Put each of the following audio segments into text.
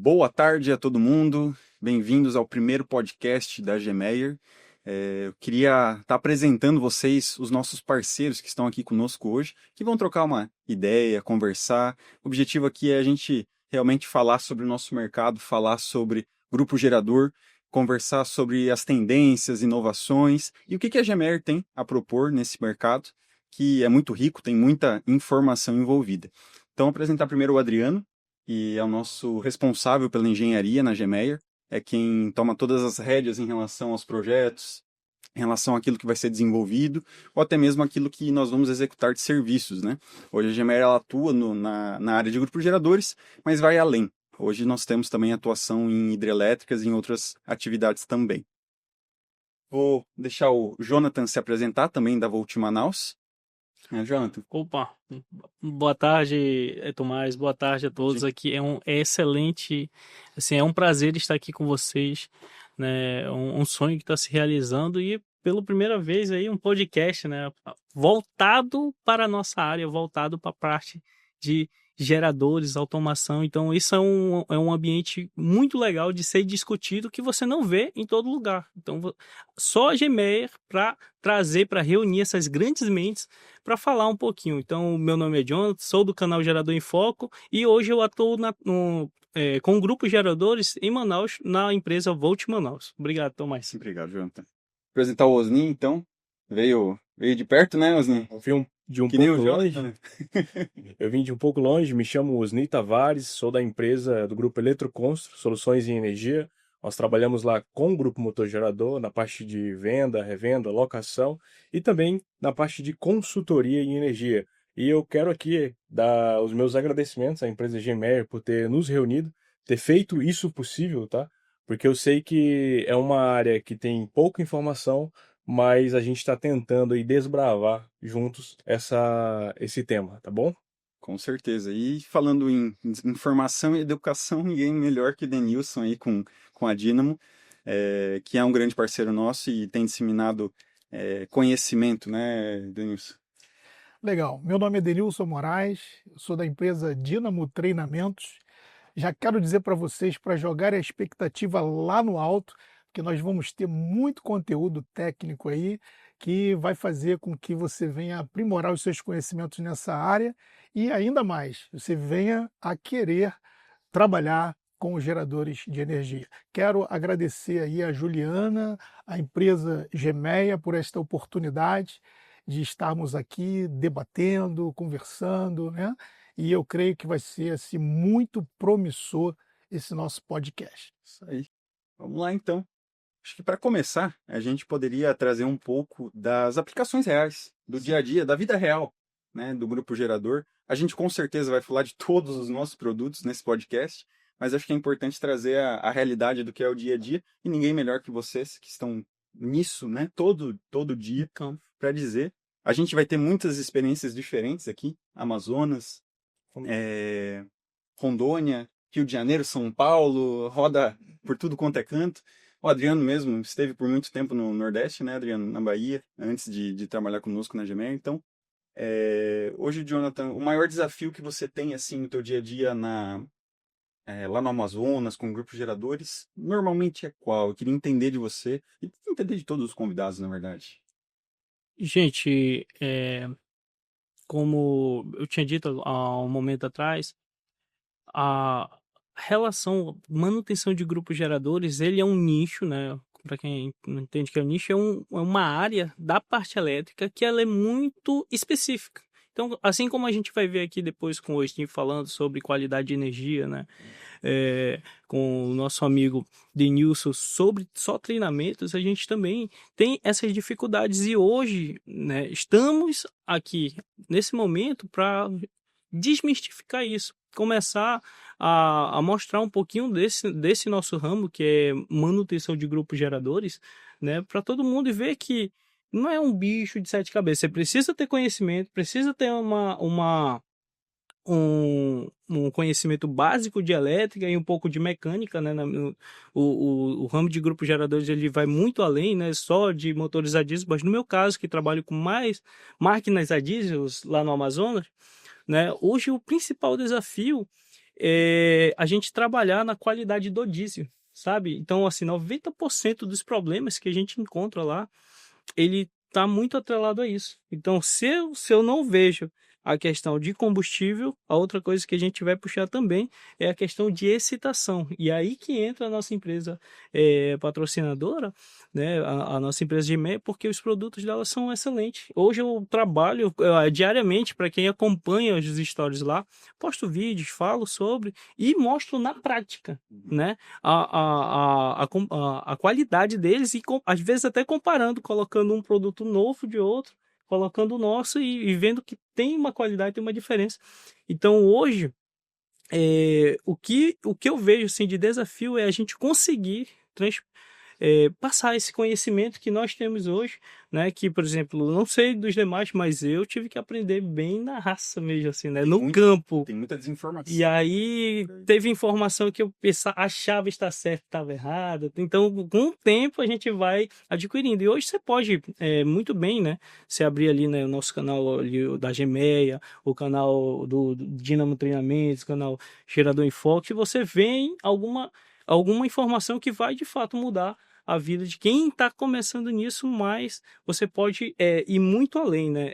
Boa tarde a todo mundo, bem-vindos ao primeiro podcast da Gemeyer. Eu queria estar apresentando vocês, os nossos parceiros que estão aqui conosco hoje, que vão trocar uma ideia, conversar. O objetivo aqui é a gente realmente falar sobre o nosso mercado, falar sobre grupo gerador, conversar sobre as tendências, inovações e o que a Gemeyer tem a propor nesse mercado, que é muito rico, tem muita informação envolvida. Então, apresentar primeiro o Adriano, que é o nosso responsável pela engenharia na Gemeyer, é quem toma todas as rédeas em relação aos projetos, em relação àquilo que vai ser desenvolvido, ou até mesmo aquilo que nós vamos executar de serviços, né? Hoje a Gemeyer ela atua na área de grupos geradores, mas vai além. Hoje nós temos também atuação em hidrelétricas e em outras atividades também. Vou deixar o Jonathan se apresentar também da Volt Manaus. Jonathan. Opa, boa tarde, Tomás, boa tarde a todos. Aqui é excelente, assim, é um prazer estar aqui com vocês, né? Um sonho que está se realizando e pela primeira vez aí um podcast, né? Voltado para a nossa área, voltado para a parte de geradores, automação. Então isso é um ambiente muito legal de ser discutido que você não vê em todo lugar. Então só a Gemeyer para trazer, para reunir essas grandes mentes para falar um pouquinho. Então meu nome é Jonathan, sou do canal Gerador em Foco e hoje eu atuo com o grupo Geradores em Manaus, na empresa Volt Manaus. Obrigado, Tomás. Obrigado, Jonathan. Vou apresentar o Osni, então. Veio de perto, né, Osni? Eu vim de um pouco longe. Eu vim de um pouco longe, me chamo Osni Tavares, sou da empresa do grupo Eletroconstro, Soluções em Energia. Nós trabalhamos lá com o grupo motor gerador, na parte de venda, revenda, locação e também na parte de consultoria em energia. E eu quero aqui dar os meus agradecimentos à empresa Gemeyer por ter nos reunido, ter feito isso possível, tá? Porque eu sei que é uma área que tem pouca informação, mas a gente está tentando aí desbravar juntos esse tema, tá bom? Com certeza. E falando em informação e educação, ninguém melhor que o Denilson aí com a Dynamo, que é um grande parceiro nosso e tem disseminado conhecimento, né, Denilson? Legal. Meu nome é Denilson Moraes, eu sou da empresa Dynamo Treinamentos. Já quero dizer para vocês, para jogar a expectativa lá no alto, que nós vamos ter muito conteúdo técnico aí, que vai fazer com que você venha aprimorar os seus conhecimentos nessa área e ainda mais, você venha a querer trabalhar com os geradores de energia. Quero agradecer aí a Juliana, a empresa Gemeia por esta oportunidade de estarmos aqui debatendo, conversando, né? E eu creio que vai ser assim, muito promissor esse nosso podcast. Isso aí. Vamos lá então. Acho que para começar, a gente poderia trazer um pouco das aplicações reais, do dia a dia, da vida real, né, do grupo gerador. A gente com certeza vai falar de todos os nossos produtos nesse podcast, mas acho que é importante trazer a realidade do que é o dia a dia, e ninguém melhor que vocês que estão nisso, né, todo dia, para dizer. A gente vai ter muitas experiências diferentes aqui, Amazonas, Rondônia, Rio de Janeiro, São Paulo, roda por tudo quanto é canto. O Adriano mesmo esteve por muito tempo no Nordeste, né, Adriano, na Bahia, antes de trabalhar conosco na Gemeyer. Então, hoje, Jonathan, o maior desafio que você tem assim no teu dia a dia lá no Amazonas, com grupos geradores, normalmente é qual? Eu queria entender de você e entender de todos os convidados, na verdade. Gente, como eu tinha dito há um momento atrás, a relação manutenção de grupos geradores, ele é um nicho, né? Para quem não entende que é um nicho, é uma área da parte elétrica que ela é muito específica. Então, assim como a gente vai ver aqui depois com o Steve falando sobre qualidade de energia, né? Com o nosso amigo Denilson sobre só treinamentos, a gente também tem essas dificuldades e hoje, né, estamos aqui nesse momento para desmistificar isso, começar a mostrar um pouquinho desse nosso ramo, que é manutenção de grupos geradores, né, para todo mundo e ver que não é um bicho de sete cabeças. Você precisa ter conhecimento, precisa ter um conhecimento básico de elétrica e um pouco de mecânica, né? O ramo de grupos geradores ele vai muito além, né? Só de motores a diesel, mas no meu caso, que trabalho com mais máquinas a diesel lá no Amazonas, né? Hoje o principal desafio a gente trabalhar na qualidade do diesel, sabe? Então, assim, 90% dos problemas que a gente encontra lá, ele está muito atrelado a isso. Então, se eu não vejo a questão de combustível, a outra coisa que a gente vai puxar também é a questão de excitação. E aí que entra a nossa empresa patrocinadora, né, a nossa empresa de e-mail, porque os produtos dela são excelentes. Hoje eu trabalho diariamente, para quem acompanha os stories lá, posto vídeos, falo sobre e mostro na prática, né, a qualidade deles e às vezes até comparando, colocando um produto novo de outro, colocando o nosso e vendo que tem uma qualidade, tem uma diferença. Então hoje, o que eu vejo assim, de desafio é a gente conseguir passar esse conhecimento que nós temos hoje, né? Que, por exemplo, não sei dos demais, mas eu tive que aprender bem na raça mesmo, assim, né? No campo. Tem muita desinformação. E aí teve informação que eu achava estar certo, estava errado. Então, com o tempo a gente vai adquirindo. E hoje você pode muito bem, né? Se abrir ali, né, o nosso canal ali, da Gemeia, o canal do Dinamo Treinamentos, o canal Gerador em Foco, e você vê alguma informação que vai de fato mudar a vida de quem está começando nisso, mas você pode ir muito além, né?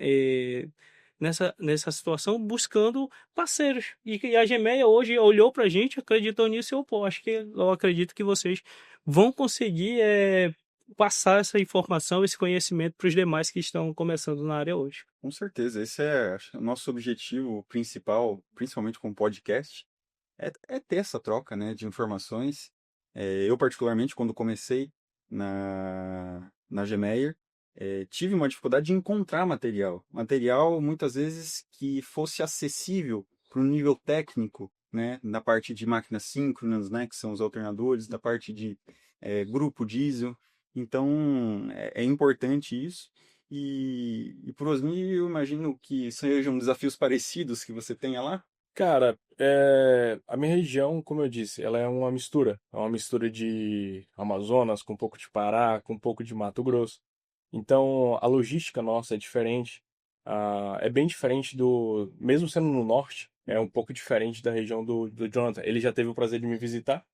Nessa situação, buscando parceiros. E a Gemeia hoje olhou para a gente, acreditou nisso, e eu acredito que vocês vão conseguir passar essa informação, esse conhecimento para os demais que estão começando na área hoje. Com certeza, esse é acho, o nosso objetivo principal, principalmente com o podcast, é ter essa troca, né, de informações. Eu, particularmente, quando comecei na Gemeyer, tive uma dificuldade de encontrar material. Material, muitas vezes, que fosse acessível para o nível técnico, né, na parte de máquinas síncronas, né, que são os alternadores, da parte de grupo diesel. Então, é importante isso. E por Osni, eu imagino que sejam desafios parecidos que você tenha lá. Cara, a minha região, como eu disse, ela é uma mistura. É uma mistura de Amazonas com um pouco de Pará, com um pouco de Mato Grosso. Então, a logística nossa é diferente. É bem diferente mesmo sendo no norte, é um pouco diferente da região do Jonathan. Ele já teve o prazer de me visitar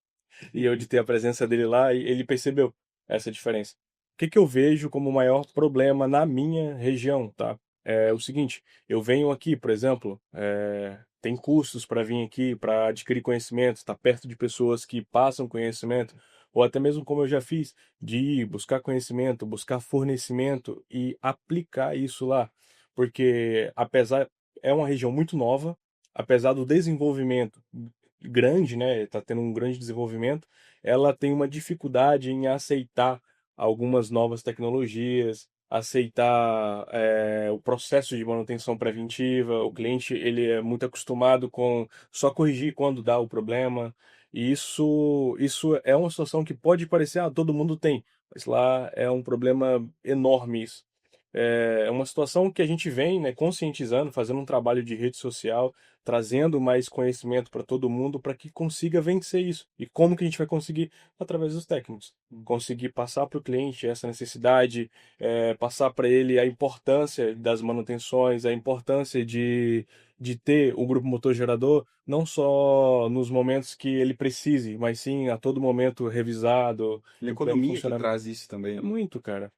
e eu de ter a presença dele lá e ele percebeu essa diferença. O que que eu vejo como o maior problema na minha região, tá? É o seguinte, eu venho aqui, por exemplo, tem custos para vir aqui, para adquirir conhecimento, estar perto de pessoas que passam conhecimento, ou até mesmo como eu já fiz, de ir buscar conhecimento, buscar fornecimento e aplicar isso lá. Porque é uma região muito nova, apesar do desenvolvimento grande, né, está tendo um grande desenvolvimento, ela tem uma dificuldade em aceitar algumas novas tecnologias, aceitar o processo de manutenção preventiva. O cliente ele é muito acostumado com só corrigir quando dá o problema. E isso é uma situação que pode parecer, todo mundo tem, mas lá é um problema enorme isso. É uma situação que a gente vem, né, conscientizando, fazendo um trabalho de rede social, trazendo mais conhecimento para todo mundo para que consiga vencer isso. E como que a gente vai conseguir? Através dos técnicos. Conseguir passar para o cliente essa necessidade, passar para ele a importância das manutenções, a importância de ter o grupo motor gerador, não só nos momentos que ele precise, mas sim a todo momento revisado. E a economia que traz isso também. É muito, cara.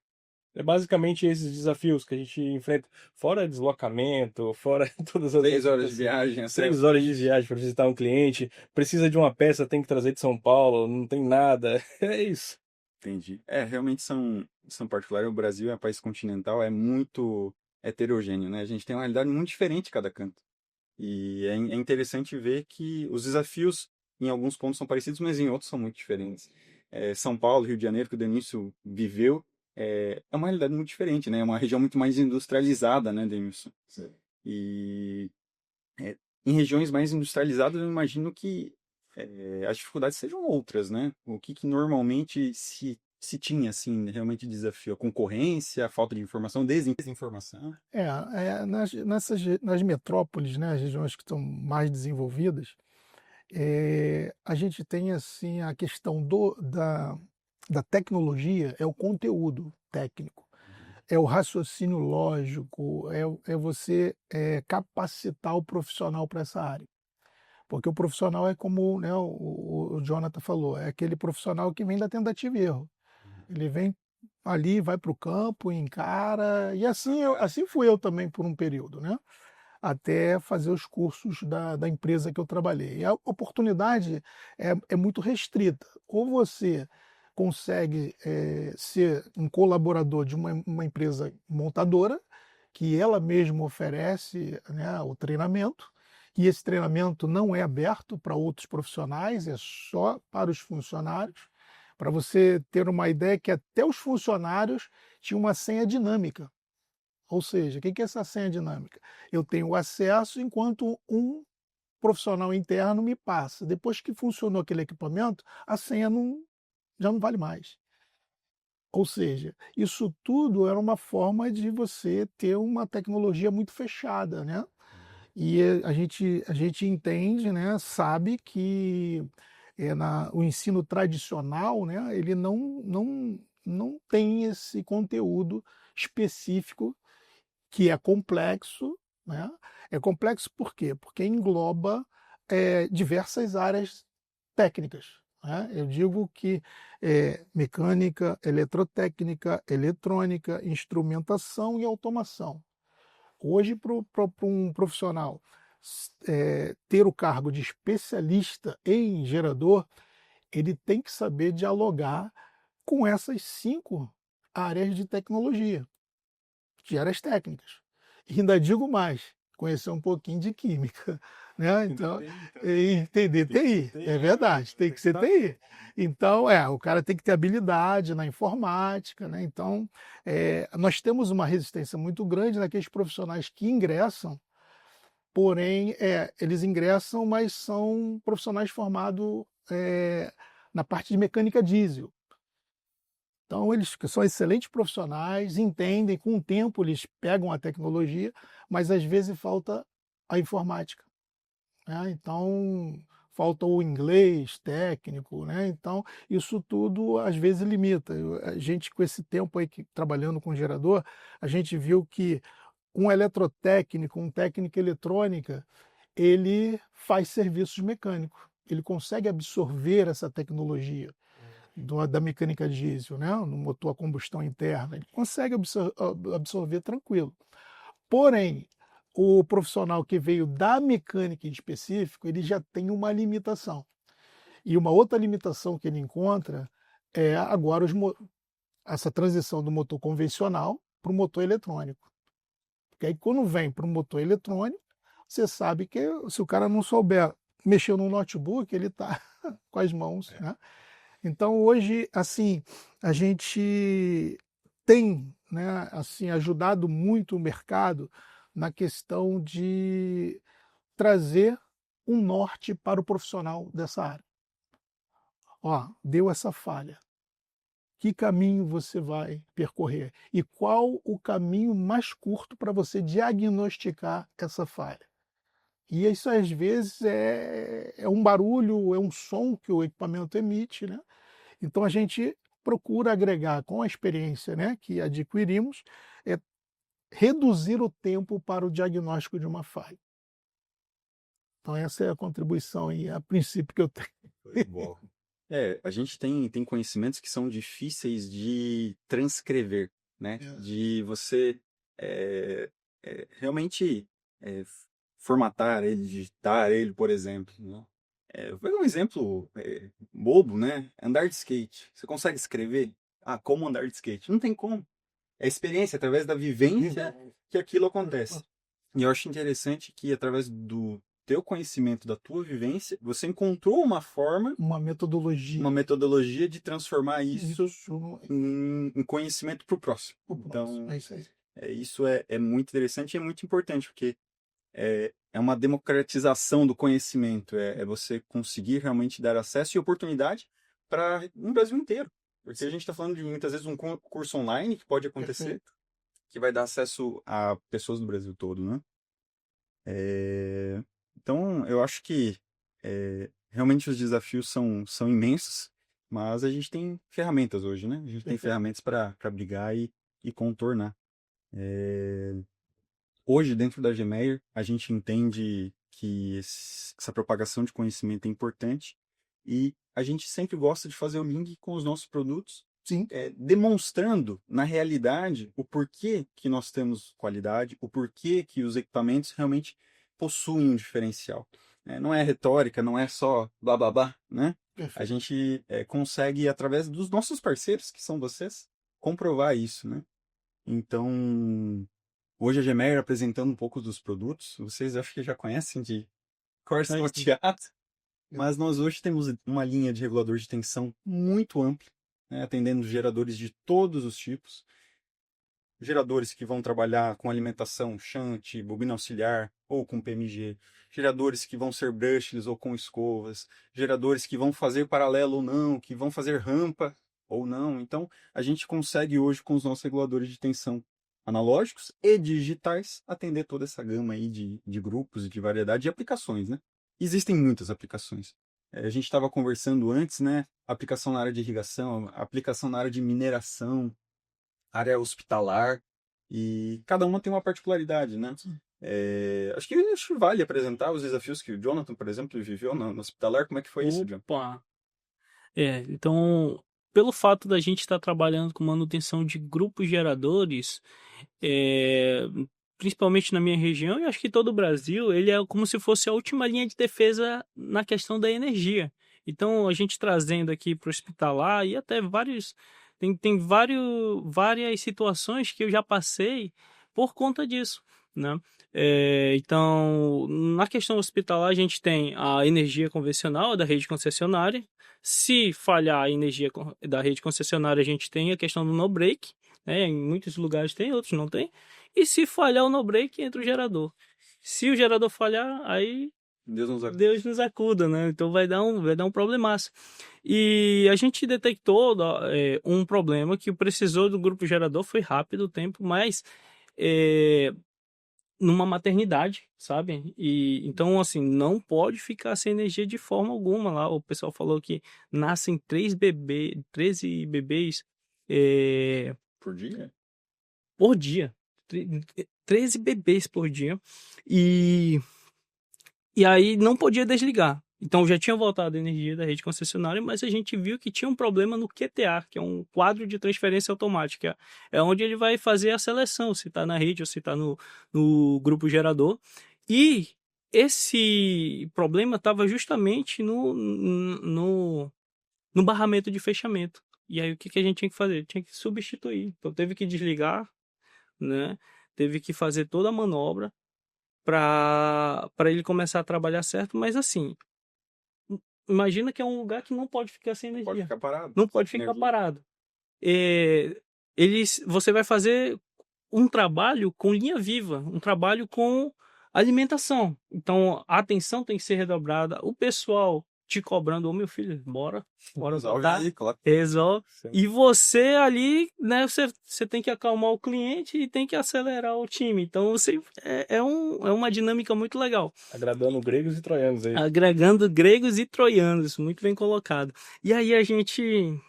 É basicamente esses desafios que a gente enfrenta, fora deslocamento, fora todas as 3 horas de viagem. 3 horas de viagem para visitar um cliente, precisa de uma peça, tem que trazer de São Paulo, não tem nada. É isso. Entendi. Realmente são particulares. O Brasil é um país continental, é muito heterogêneo, né? A gente tem uma realidade muito diferente em cada canto. E é interessante ver que os desafios em alguns pontos são parecidos, mas em outros são muito diferentes. São Paulo, Rio de Janeiro, que o Denício viveu, é uma realidade muito diferente, né? É uma região muito mais industrializada, né, Denício? Sim. E em regiões mais industrializadas, eu imagino que as dificuldades sejam outras, né? O que normalmente se tinha, assim, realmente desafio? A concorrência, a falta de informação, desinformação? Nas metrópoles, né, as regiões que estão mais desenvolvidas, a gente tem assim a questão da tecnologia, é o conteúdo técnico, é o raciocínio lógico, é você capacitar o profissional para essa área. Porque o profissional é como, né, o Jonathan falou, é aquele profissional que vem da tentativa e erro. Ele vem ali, vai para o campo, encara, e assim fui eu também por um período, né? Até fazer os cursos da empresa que eu trabalhei. E a oportunidade é muito restrita. Ou você consegue ser um colaborador de uma empresa montadora, que ela mesma oferece, né, o treinamento, e esse treinamento não é aberto para outros profissionais, é só para os funcionários. Para você ter uma ideia que até os funcionários tinham uma senha dinâmica. Ou seja, o que é essa senha dinâmica? Eu tenho acesso enquanto um profissional interno me passa. Depois que funcionou aquele equipamento, a senha já não vale mais. Ou seja, isso tudo era uma forma de você ter uma tecnologia muito fechada, né? E a gente entende, né, sabe que o ensino tradicional, né, ele não tem esse conteúdo específico que é complexo, né? É complexo por quê? Porque engloba diversas áreas técnicas, né? Eu digo que mecânica, eletrotécnica, eletrônica, instrumentação e automação. Hoje, para um profissional ter o cargo de especialista em gerador, ele tem que saber dialogar com essas 5 áreas de tecnologia, de áreas técnicas. E ainda digo mais, conhecer um pouquinho de química, né? Então, entender TI, é verdade, tem que ser TI. Então, o cara tem que ter habilidade na informática, né? Então, nós temos uma resistência muito grande naqueles profissionais que ingressam, porém, eles ingressam, mas são profissionais formados na parte de mecânica diesel. Então, eles são excelentes profissionais, entendem, com o tempo eles pegam a tecnologia, mas às vezes falta a informática, né? Então, falta o inglês técnico, né? Então, isso tudo às vezes limita. A gente, com esse tempo aí trabalhando com gerador, a gente viu que um eletrotécnico, um técnico em eletrônica, ele faz serviços mecânicos, ele consegue absorver essa tecnologia da mecânica diesel, né? No motor a combustão interna, ele consegue absorver tranquilo. Porém, o profissional que veio da mecânica em específico, ele já tem uma limitação. E uma outra limitação que ele encontra é agora essa transição do motor convencional para o motor eletrônico. Porque aí quando vem para o motor eletrônico, você sabe que se o cara não souber mexer no notebook, ele está com as mãos, né? Então hoje, assim, a gente tem, né, assim, ajudado muito o mercado na questão de trazer um norte para o profissional dessa área. Ó, deu essa falha. Que caminho você vai percorrer? E qual o caminho mais curto para você diagnosticar essa falha? E isso às vezes é um barulho, é um som que o equipamento emite, né? Então a gente procura agregar com a experiência, né, que adquirimos, reduzir o tempo para o diagnóstico de uma falha. Então essa é a contribuição e a princípio que eu tenho. Bom. A gente tem conhecimentos que são difíceis de transcrever, né? De você realmente formatar ele, digitar ele, por exemplo, né? Vou pegar um exemplo bobo, né? Andar de skate. Você consegue escrever? Ah, como andar de skate? Não tem como. É a experiência, através da vivência, que aquilo acontece. E eu acho interessante que, através do teu conhecimento, da tua vivência, você encontrou uma forma, Uma metodologia de transformar isso em conhecimento para o próximo. Então, é isso aí. isso é muito interessante e é muito importante, porque é uma democratização do conhecimento, é você conseguir realmente dar acesso e oportunidade para um Brasil inteiro. Porque a gente está falando de, muitas vezes, um curso online que pode acontecer, Perfeito. que vai dar acesso a pessoas do Brasil todo, né? Então, eu acho que realmente os desafios são imensos, mas a gente tem ferramentas hoje, né? A gente tem ferramentas para brigar e contornar. Hoje, dentro da Gemeyer, a gente entende que essa propagação de conhecimento é importante e a gente sempre gosta de fazer o link com os nossos produtos, Sim. demonstrando, na realidade, o porquê que nós temos qualidade, o porquê que os equipamentos realmente possuem um diferencial. Não é retórica, não é só blá blá blá, né? A Perfeito. gente consegue, através dos nossos parceiros, que são vocês, comprovar isso, né? Então, hoje a Gemer apresentando um pouco dos produtos, vocês acho que já conhecem de cor salteado, mas nós hoje temos uma linha de regulador de tensão muito ampla, né, atendendo geradores de todos os tipos, geradores que vão trabalhar com alimentação shunt, bobina auxiliar ou com PMG, geradores que vão ser brushless ou com escovas, geradores que vão fazer paralelo ou não, que vão fazer rampa ou não. Então, a gente consegue hoje com os nossos reguladores de tensão analógicos e digitais atender toda essa gama aí de grupos e de variedade de aplicações, né? Existem muitas aplicações. A gente estava conversando antes, né? Aplicação na área de irrigação, aplicação na área de mineração, área hospitalar, e cada uma tem uma particularidade, né? Acho que vale apresentar os desafios que o Jonathan, por exemplo, viveu no hospitalar. Como é que foi isso, John? Opa! Então, pelo fato da gente estar trabalhando com manutenção de grupos geradores, principalmente na minha região, e acho que todo o Brasil, ele é como se fosse a última linha de defesa na questão da energia. Então, a gente trazendo aqui para o hospitalar, e até várias situações que eu já passei por conta disso, né? Então, na questão hospitalar, a gente tem a energia convencional da rede concessionária. Se falhar a energia da rede concessionária, a gente tem a questão do no-break, né? Em muitos lugares tem, outros não tem. E se falhar o no-break, entra o gerador. Se o gerador falhar, aí Deus nos acuda, né? Então vai dar um problemaço. E a gente detectou um problema que precisou do grupo gerador, foi rápido o tempo, mas numa maternidade, sabe? E então, assim, não pode ficar sem energia de forma alguma lá. O pessoal falou que nascem 13 bebês Por dia? por dia. 13 bebês por dia. E aí não podia desligar. Então já tinha voltado a energia da rede concessionária, mas a gente viu que tinha um problema no QTA, que é um quadro de transferência automática. É onde ele vai fazer a seleção, se está na rede ou se está no grupo gerador. E esse problema estava justamente no barramento de fechamento. E aí o que a gente tinha que fazer? Tinha que substituir. Então teve que desligar, né? Teve que fazer toda a manobra para ele começar a trabalhar certo, mas assim, imagina que é um lugar que não pode ficar sem energia. Pode ficar parado. Não pode ficar parado. Você vai fazer um trabalho com linha viva, um trabalho com alimentação. Então, a atenção tem que ser redobrada. O pessoal te cobrando, ô meu filho, bora Resolve voltar. aí, claro. Resolve. Sim. E você ali, né, você tem que acalmar o cliente e tem que acelerar o time. Então, é uma dinâmica muito legal. Agradando gregos e troianos aí. Agregando gregos e troianos, muito bem colocado. E aí a gente,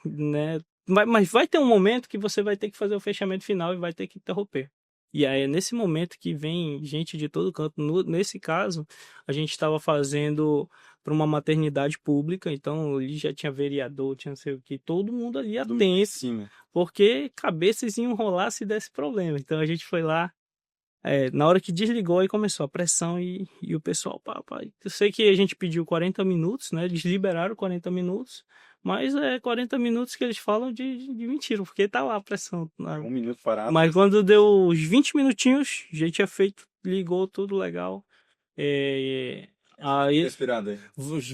né, mas vai ter um momento que você vai ter que fazer o fechamento final e vai ter que interromper. E aí é nesse momento que vem gente de todo canto. Nesse caso, a gente estava fazendo para uma maternidade pública, então ali já tinha vereador, tinha não sei o que, todo mundo ali atento, porque cabeças iam rolar se desse problema. Então a gente foi lá, na hora que desligou, aí começou a pressão e o pessoal, papai. Eu sei que a gente pediu 40 minutos, né? Eles liberaram 40 minutos, mas 40 minutos que eles falam de mentira, porque tá lá a pressão. Né? 1 minuto parado. Mas quando deu os 20 minutinhos, a gente tinha feito, ligou tudo legal. Aí Respirado aí.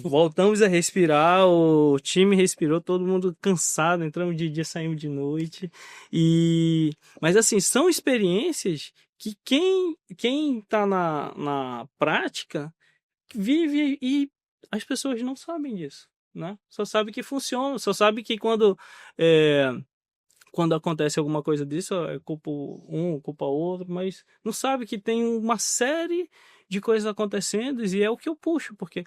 voltamos a respirar, o time respirou, todo mundo cansado, entramos de dia, saímos de noite. Mas assim, são experiências que quem tá na prática vive e as pessoas não sabem disso, né? Só sabe que funciona, só sabe que quando acontece alguma coisa disso, é culpa um, culpa outro, mas não sabe que tem uma série de coisas acontecendo e é o que eu puxo, porque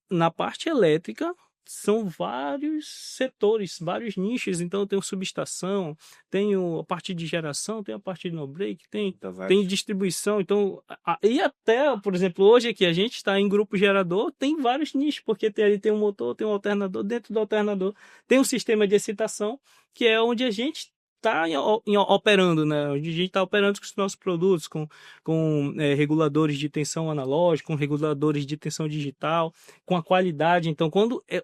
na parte elétrica são vários setores, vários nichos. Então, eu tenho subestação, tenho a parte de geração, tenho a parte de no-break, tem distribuição. Então, e até, por exemplo, hoje aqui, a gente está em grupo gerador, tem vários nichos, porque ali tem um motor, tem um alternador, dentro do alternador tem um sistema de excitação, que é onde a gente está operando, né? Onde a gente está operando com os nossos produtos, com reguladores de tensão analógica, com reguladores de tensão digital, com a qualidade. Então,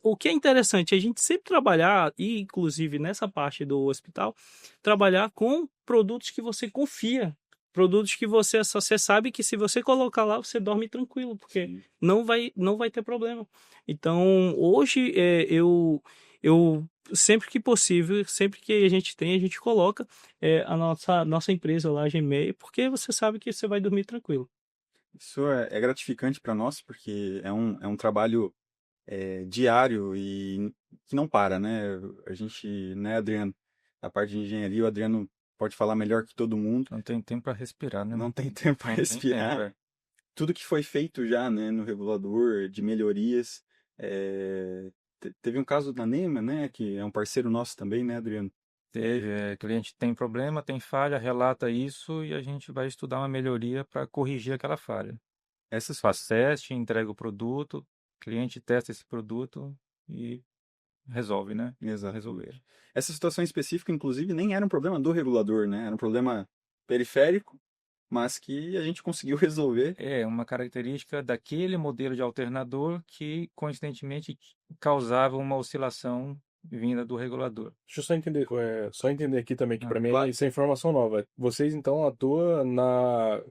o que é interessante, a gente sempre trabalhar, e inclusive nessa parte do hospital, trabalhar com produtos que você confia, produtos que você sabe que se você colocar lá, você dorme tranquilo, porque não vai ter problema. Então, hoje, eu sempre que possível, sempre que a gente coloca a nossa empresa lá, a Gmail, porque você sabe que você vai dormir tranquilo. Isso é gratificante para nós, porque é um trabalho diário e que não para, né? A gente, né, Adriano? A parte de engenharia, o Adriano pode falar melhor que todo mundo. Não tem tempo para respirar, né? Não tem tempo para Não tem respirar. tempo, Tudo que foi feito já, né, no regulador, de melhorias. Teve um caso da NEMA, né, que é um parceiro nosso também, né, Adriano? Cliente tem problema, tem falha, relata isso e a gente vai estudar uma melhoria para corrigir aquela falha. Essas Faz teste, entrega o produto, cliente testa esse produto e resolve, né? Exato. Resolver. Essa situação específica, inclusive, nem era um problema do regulador, né? Era um problema periférico, mas que a gente conseguiu resolver. É uma característica daquele modelo de alternador que, coincidentemente, causava uma oscilação vinda do regulador. Deixa eu só entender aqui também, que para mim claro. isso é informação nova. Vocês então atuam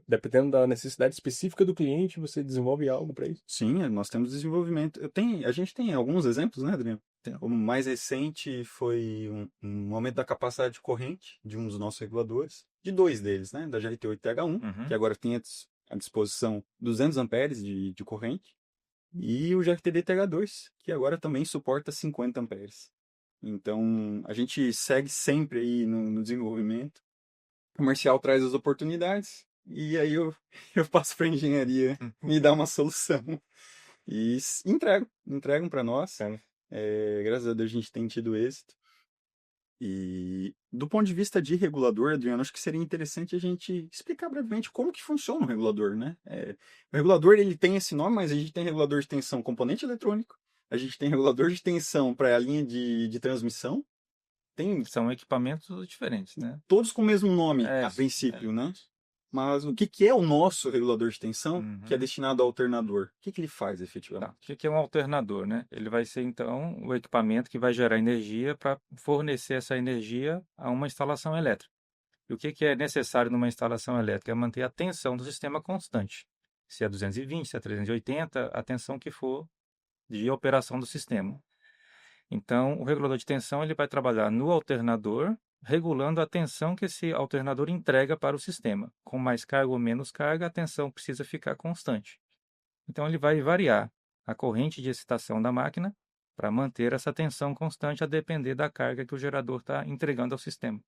dependendo da necessidade específica do cliente, você desenvolve algo para isso? Sim, nós temos desenvolvimento. A gente tem alguns exemplos, né, Adriano? O mais recente foi um aumento da capacidade de corrente de um dos nossos reguladores, de dois deles, né, da GRT8TH1, que agora tem à disposição 200 amperes de corrente, e o GRTD-TH2, que agora também suporta 50 amperes. Então, a gente segue sempre aí no desenvolvimento. O comercial traz as oportunidades, e aí eu passo para a engenharia me dar uma solução. E entregam para nós. Graças a Deus a gente tem tido êxito. E do ponto de vista de regulador, Adriano, acho que seria interessante a gente explicar brevemente como que funciona o regulador, né? O regulador, ele tem esse nome, mas a gente tem regulador de tensão componente eletrônico, a gente tem regulador de tensão para a linha de transmissão. São equipamentos diferentes, né? Todos com o mesmo nome, a princípio, né? Mas o que é o nosso regulador de tensão, que é destinado ao alternador? O que ele faz efetivamente? O que é um alternador, né? Ele vai ser, então, o equipamento que vai gerar energia para fornecer essa energia a uma instalação elétrica. E o que é necessário numa instalação elétrica? É manter a tensão do sistema constante. Se é 220, se é 380, a tensão que for de operação do sistema. Então, o regulador de tensão ele vai trabalhar no alternador, regulando a tensão que esse alternador entrega para o sistema. Com mais carga ou menos carga, a tensão precisa ficar constante. Então, ele vai variar a corrente de excitação da máquina para manter essa tensão constante a depender da carga que o gerador está entregando ao sistema.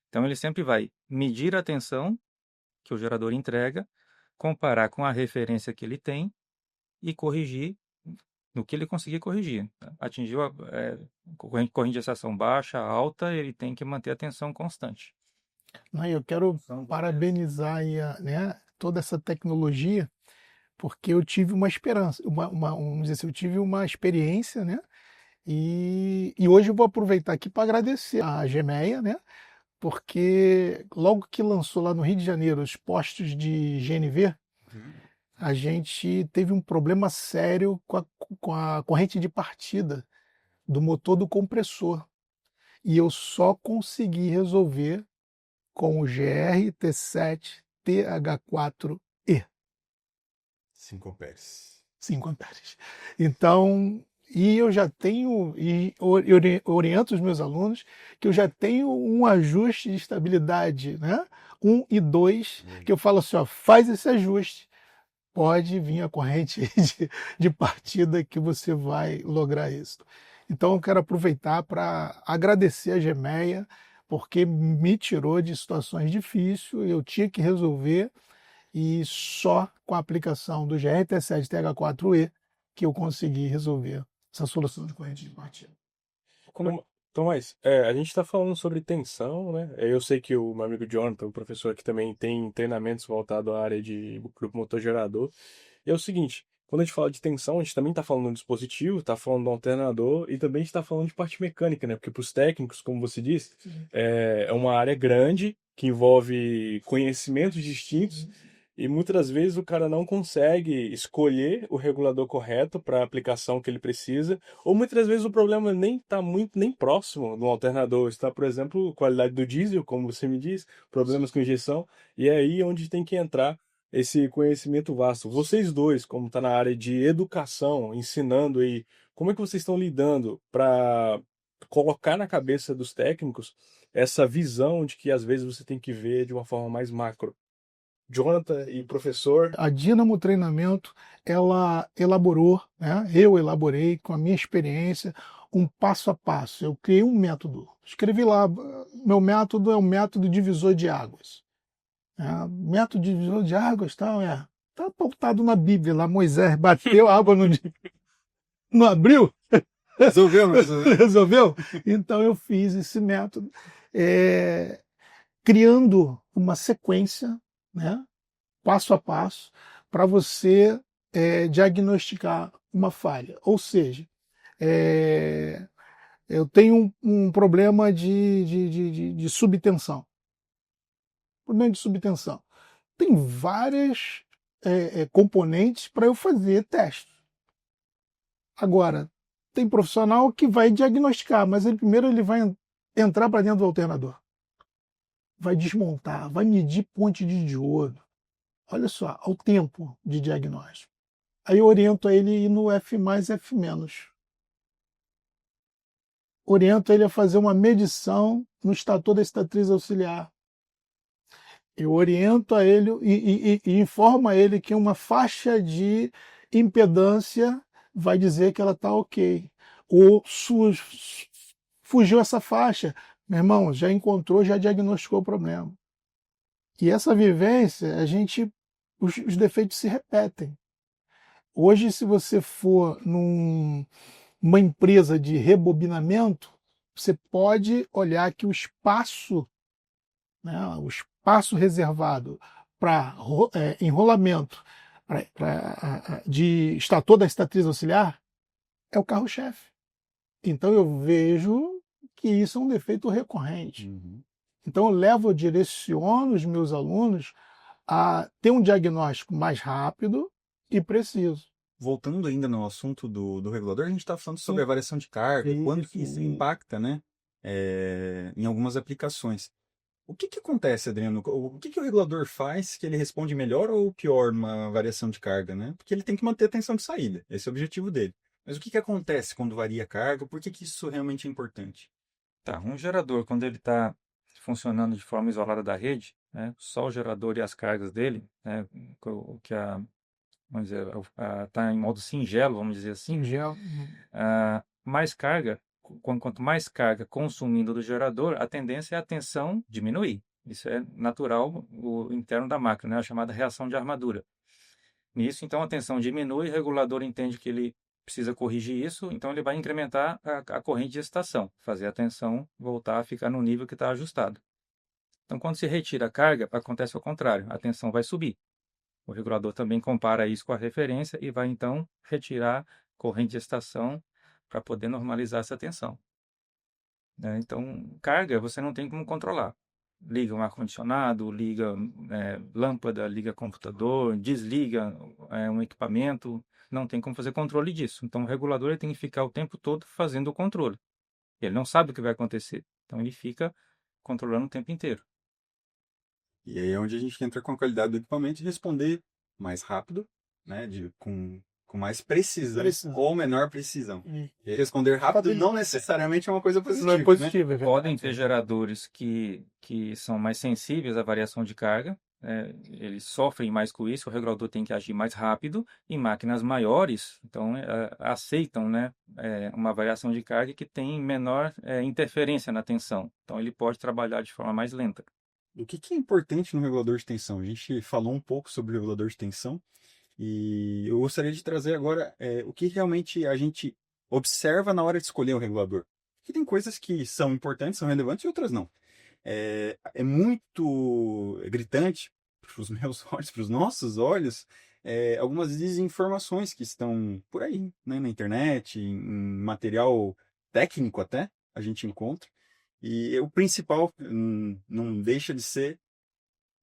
Então, ele sempre vai medir a tensão que o gerador entrega, comparar com a referência que ele tem e corrigir no que ele conseguir corrigir. Atingiu a corrente de excitação baixa, alta, ele tem que manter a tensão constante. Eu quero parabenizar aí, né, toda essa tecnologia, porque eu tive uma esperança, vamos dizer assim, eu tive uma experiência, né? E hoje eu vou aproveitar aqui para agradecer a Gemeia, né? Porque logo que lançou lá no Rio de Janeiro os postos de GNV, a gente teve um problema sério com a corrente de partida do motor do compressor. E eu só consegui resolver com o GRT7TH4E. 5 amperes. 5 amperes. Então, e eu já tenho, e oriento os meus alunos que eu já tenho um ajuste de estabilidade, né? 1 e 2, que eu falo assim, ó, faz esse ajuste, pode vir a corrente de partida que você vai lograr isso. Então eu quero aproveitar para agradecer a Gemeia, porque me tirou de situações difíceis, eu tinha que resolver, e só com a aplicação do GRT7TH4E que eu consegui resolver essa solução de corrente de partida. Tomás, a gente está falando sobre tensão, né? Eu sei que o meu amigo Jonathan, o professor aqui também tem treinamentos voltados à área de grupo motor gerador. E é o seguinte, quando a gente fala de tensão, a gente também está falando do dispositivo, está falando do alternador e também está falando de parte mecânica, né? Porque para os técnicos, como você disse, é uma área grande que envolve conhecimentos distintos. E muitas das vezes o cara não consegue escolher o regulador correto para a aplicação que ele precisa, ou muitas das vezes o problema nem está muito nem próximo do alternador. Está, por exemplo, qualidade do diesel, como você me diz, problemas com injeção, e é aí onde tem que entrar esse conhecimento vasto. Vocês dois, como está na área de educação, ensinando aí, como é que vocês estão lidando para colocar na cabeça dos técnicos essa visão de que às vezes você tem que ver de uma forma mais macro? Jonathan e professor. A Dynamo Treinamento, ela elaborou, né? Eu elaborei com a minha experiência um passo a passo. Eu criei um método. Escrevi lá, meu método é um método divisor de águas. Método divisor de águas, tal, tá pautado na Bíblia lá. Moisés bateu a água não abriu. Resolveu, mas... Resolveu? Então eu fiz esse método, criando uma sequência, né, passo a passo, para você diagnosticar uma falha. Ou seja, eu tenho um problema de subtensão. Problema de subtensão. Tem várias componentes para eu fazer teste. Agora, tem profissional que vai diagnosticar, mas primeiro ele vai entrar para dentro do alternador. Vai desmontar, vai medir ponte de diodo. Olha só, ao tempo de diagnóstico. Aí eu oriento ele a ir no F+, F-. Oriento ele a fazer uma medição no estator da estatriz auxiliar. Eu oriento a ele e informo a ele que uma faixa de impedância vai dizer que ela está ok. Ou fugiu essa faixa. Meu irmão, já encontrou, já diagnosticou o problema. E essa vivência, os defeitos se repetem. Hoje, se você for numa empresa de rebobinamento, você pode olhar que o espaço, né, o espaço reservado para enrolamento de estator da estatriz auxiliar é o carro-chefe. Então eu vejo que isso é um defeito recorrente. Então eu direciono os meus alunos a ter um diagnóstico mais rápido e preciso. Voltando ainda no assunto do regulador, a gente está falando sobre a variação de carga, quanto que isso impacta, né, em algumas aplicações. O que acontece, Adriano? O que o regulador faz que ele responde melhor ou pior numa variação de carga, né? Porque ele tem que manter a tensão de saída, esse é o objetivo dele. Mas o que acontece quando varia a carga? Por que isso realmente é importante? Tá, um gerador, quando ele está funcionando de forma isolada da rede, né, só o gerador e as cargas dele, né, vamos dizer, está em modo singelo, vamos dizer assim, Singelo. mais carga, quanto mais carga consumindo do gerador, a tendência é a tensão diminuir. Isso é natural, o interno da máquina, né, a chamada reação de armadura. Nisso, então, a tensão diminui, o regulador entende que ele precisa corrigir isso, então ele vai incrementar a corrente de excitação, fazer a tensão voltar a ficar no nível que está ajustado. Então, quando se retira a carga, acontece o contrário, a tensão vai subir. O regulador também compara isso com a referência e vai, então, retirar corrente de excitação para poder normalizar essa tensão. Então, carga você não tem como controlar. Liga um ar-condicionado, liga lâmpada, liga computador, desliga um equipamento, não tem como fazer controle disso. Então, o regulador ele tem que ficar o tempo todo fazendo o controle. Ele não sabe o que vai acontecer, então ele fica controlando o tempo inteiro. E aí é onde a gente entra com a qualidade do equipamento e responder mais rápido, né, com mais precisão ou menor precisão. E responder rápido não necessariamente é uma coisa positiva. Não é positivo, né? Podem ter geradores que são mais sensíveis à variação de carga, eles sofrem mais com isso, o regulador tem que agir mais rápido, e máquinas maiores então aceitam, né, uma variação de carga que tem menor interferência na tensão, então ele pode trabalhar de forma mais lenta. O que é importante no regulador de tensão? A gente falou um pouco sobre o regulador de tensão, e eu gostaria de trazer agora o que realmente a gente observa na hora de escolher o regulador. Porque tem coisas que são importantes, são relevantes e outras não. É muito gritante para os meus olhos, para os nossos olhos, algumas desinformações que estão por aí, né, na internet, em material técnico até, a gente encontra. E o principal não deixa de ser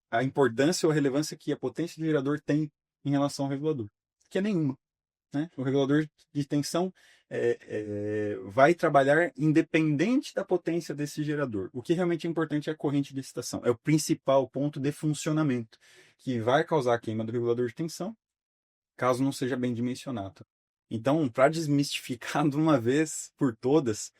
a importância ou a relevância que a potência do gerador tem em relação ao regulador, que é nenhuma. Né? O regulador de tensão vai trabalhar independente da potência desse gerador. O que realmente é importante é a corrente de excitação. É o principal ponto de funcionamento que vai causar a queima do regulador de tensão, caso não seja bem dimensionado. Então, para desmistificar de uma vez por todas,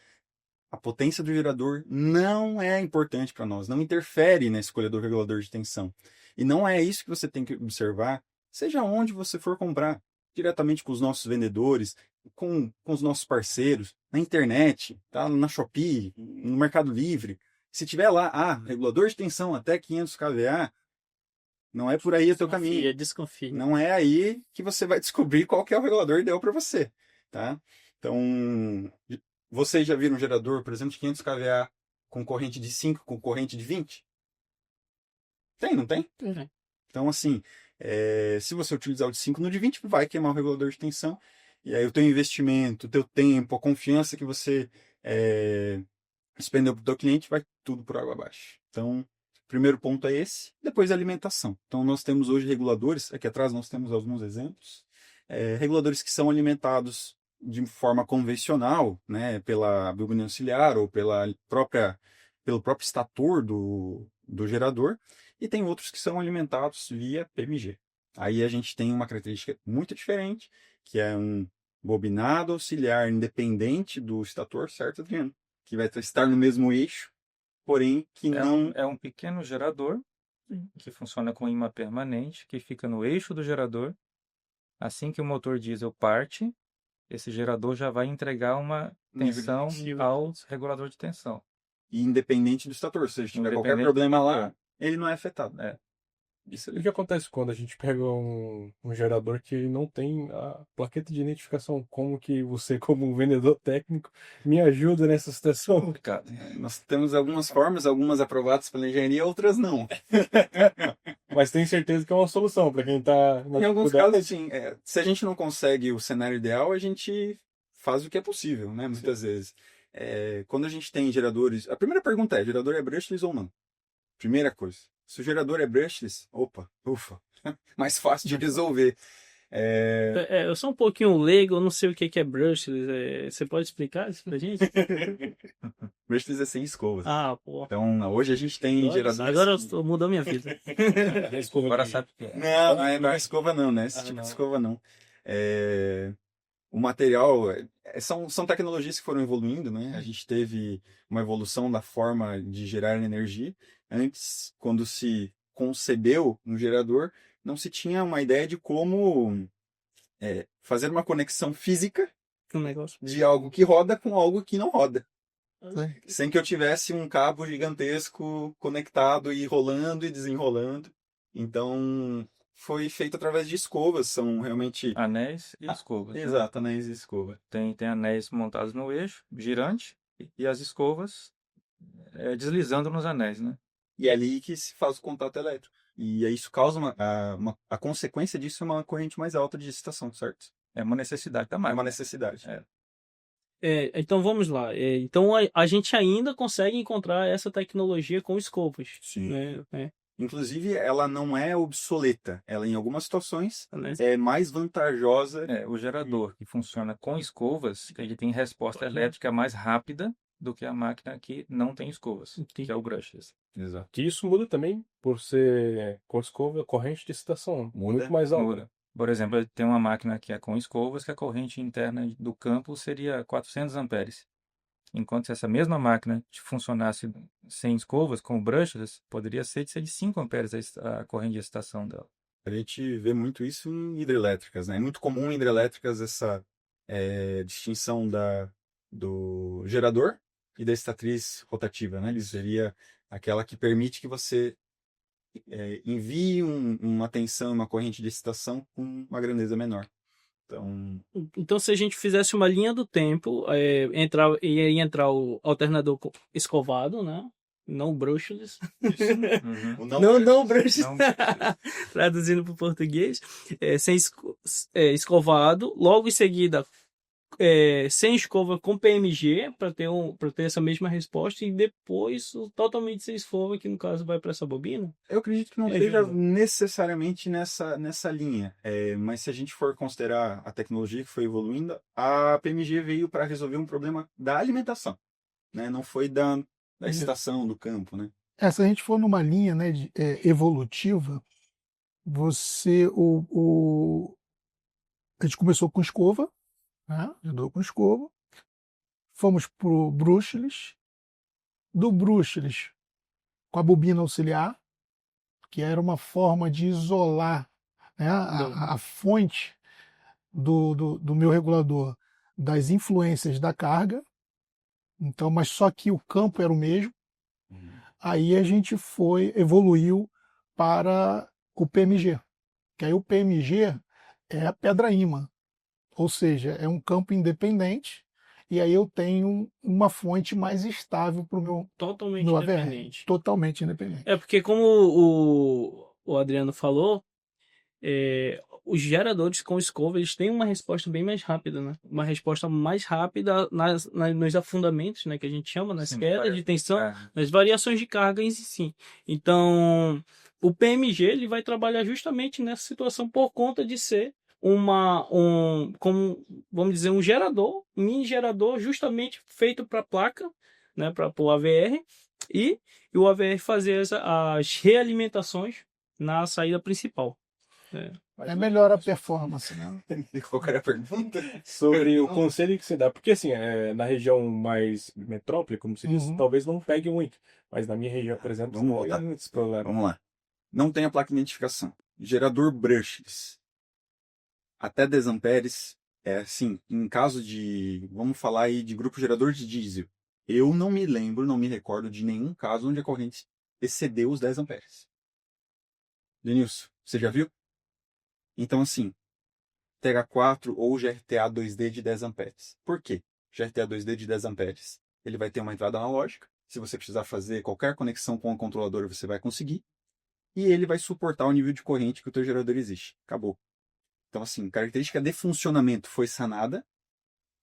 a potência do gerador não é importante para nós, não interfere na escolha do regulador de tensão. E não é isso que você tem que observar, seja onde você for comprar, diretamente com os nossos vendedores, com os nossos parceiros, na internet, tá? Na Shopee, no Mercado Livre. Se tiver lá, regulador de tensão até 500 kVA, não é por aí o teu caminho. Desconfia. Não é aí que você vai descobrir qual que é o regulador ideal para você, tá? Então, vocês já viram um gerador, por exemplo, de 500 kVA com corrente de 5, com corrente de 20? Tem, não tem? Tem. Então, assim, se você utilizar o de 5 no de 20, vai queimar o regulador de tensão. E aí o teu investimento, o teu tempo, a confiança que você expendeu para o teu cliente, vai tudo por água abaixo. Então, o primeiro ponto é esse. Depois, a alimentação. Então, nós temos hoje reguladores. Aqui atrás nós temos alguns exemplos. Reguladores que são alimentados de forma convencional, né, pela bobina auxiliar ou pelo próprio estator do gerador, e tem outros que são alimentados via PMG. Aí a gente tem uma característica muito diferente, que é um bobinado auxiliar independente do estator, certo, Adriano? Que vai estar no mesmo eixo, porém que não... É um pequeno gerador que funciona com imã permanente, que fica no eixo do gerador. Assim que o motor diesel parte, esse gerador já vai entregar uma tensão ao regulador de tensão. E independente do estator, se tiver qualquer problema lá, ele não é afetado. Isso. E o que acontece quando a gente pega um gerador que não tem a plaqueta de identificação? Como que você, como um vendedor técnico, me ajuda nessa situação? Cara, nós temos algumas formas, algumas aprovadas pela engenharia, outras não. Mas tenho certeza que é uma solução para quem está na Em alguns casos, sim. Se a gente não consegue o cenário ideal, a gente faz o que é possível, né? Muitas vezes. Quando a gente tem geradores... A primeira pergunta é, gerador é brushless ou não? Primeira coisa. Se o gerador é brushless, ufa, mais fácil de resolver. Eu sou um pouquinho leigo, eu não sei o que é brushless. Você pode explicar isso pra gente? Brushless é sem escovas. Pô. Então, hoje a gente tem geradores... Agora mudou minha vida. Agora sabe o que é. Não é escova não, né? Esse tipo de escova não. O material... São tecnologias que foram evoluindo, né? A gente teve uma evolução da forma de gerar energia. Antes, quando se concebeu um gerador, não se tinha uma ideia de como fazer uma conexão física de algo que roda com algo que não roda. Sem que eu tivesse um cabo gigantesco conectado e rolando e desenrolando. Então, foi feito através de escovas. São realmente... Anéis e escovas. Exato, anéis e escova. Tem anéis montados no eixo, girante, e as escovas deslizando nos anéis, né? E é ali que se faz o contato elétrico. E isso causa a consequência disso é uma corrente mais alta de excitação, certo? É uma necessidade da máquina. É uma necessidade. Então vamos lá. Então a gente ainda consegue encontrar essa tecnologia com escovas. Sim. Né? Inclusive, ela não é obsoleta. Ela, em algumas situações, é mais vantajosa. O gerador que funciona com escovas, ele tem resposta elétrica mais rápida do que a máquina que não tem escovas, que é o brushless. Exato. Que isso muda também por ser com escova, corrente de excitação muito mais alta. Muda. Por exemplo, tem uma máquina que é com escovas, que a corrente interna do campo seria 400 amperes. Enquanto se essa mesma máquina funcionasse sem escovas, com o brushless, poderia ser de 5 amperes a corrente de excitação dela. A gente vê muito isso em hidrelétricas, né? É muito comum em hidrelétricas essa distinção do gerador e da estatriz rotativa, né? Ele seria aquela que permite que você envie uma tensão, uma corrente de excitação com uma grandeza menor. Então, se a gente fizesse uma linha do tempo, ia entrar o alternador escovado, né? Não brushless. Uhum. Não brushless. Não. Traduzindo para o português. Escovado. Logo em seguida, sem escova com PMG, para ter essa mesma resposta. E depois, totalmente sem escova, que no caso vai para essa bobina. Eu acredito que não É, seja Júlio. necessariamente nessa linha, mas se a gente for considerar a tecnologia que foi evoluindo, a PMG veio para resolver um problema da alimentação, né? Não foi da estação, do campo, né? Se a gente for numa linha, né, evolutiva, a gente começou com escova, né? Andou com escova, fomos pro brushless, do brushless com a bobina auxiliar, que era uma forma de isolar, né, a fonte do meu regulador das influências da carga. Então, mas só que o campo era o mesmo. Aí a gente evoluiu para o PMG, que aí o PMG é a pedra-ímã, ou seja, é um campo independente, e aí eu tenho uma fonte mais estável para o meu Totalmente AVR, independente. totalmente independente. Porque como o Adriano falou, os geradores com escova, eles têm uma resposta bem mais rápida, né? Uma resposta mais rápida nos afundamentos, né? Que a gente chama, nas quedas de tensão, nas variações de carga em si. Então, o PMG, ele vai trabalhar justamente nessa situação por conta de ser como, vamos dizer, um mini gerador justamente feito para a placa, né? Para o AVR, e o AVR fazer as realimentações na saída principal. Melhor a performance, né? Qual era a pergunta? Sobre o conselho que você dá, porque assim, na região mais metrópole, como se diz, talvez não pegue muito, mas na minha região, por exemplo, Vamos não voltar. pega muitos problemas. Vamos lá. Não tem a placa de identificação. Gerador brushless. Até 10 amperes. Assim, em caso de... Vamos falar aí de grupo gerador de diesel. Eu não me recordo de nenhum caso onde a corrente excedeu os 10 amperes. Denilson, você já viu? Então, assim, TH4 ou GRTA 2D de 10 amperes. Por quê? GRTA 2D de 10 amperes. Ele vai ter uma entrada analógica. Se você precisar fazer qualquer conexão com o controlador, você vai conseguir. E ele vai suportar o nível de corrente que o teu gerador existe. Acabou. Então, assim, característica de funcionamento foi sanada.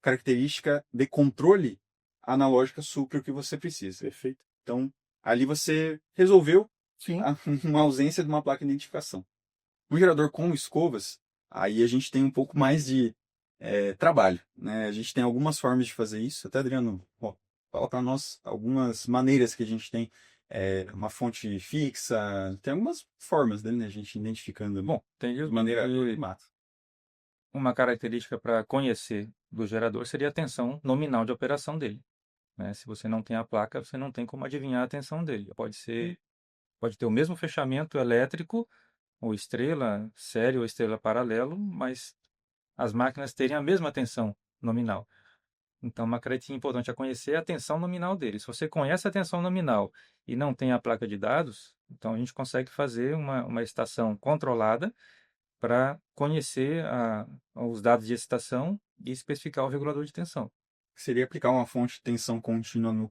Característica de controle analógica supre o que você precisa. Perfeito. Então, ali você resolveu Sim. uma ausência de uma placa de identificação. Um gerador com escovas, aí a gente tem um pouco mais de trabalho, né? A gente tem algumas formas de fazer isso. Até, Adriano, fala para nós algumas maneiras que a gente tem. Uma fonte fixa, tem algumas formas dele, né? A gente identificando. Bom, tem de maneira mata. Uma característica para conhecer do gerador seria a tensão nominal de operação dele, né? Se você não tem a placa, você não tem como adivinhar a tensão dele. Pode ter o mesmo fechamento elétrico, ou estrela série ou estrela paralelo, mas as máquinas terem a mesma tensão nominal. Então, uma característica importante a conhecer é a tensão nominal dele. Se você conhece a tensão nominal e não tem a placa de dados, então a gente consegue fazer uma estação controlada para conhecer os dados de excitação e especificar o regulador de tensão. Seria aplicar uma fonte de tensão contínua no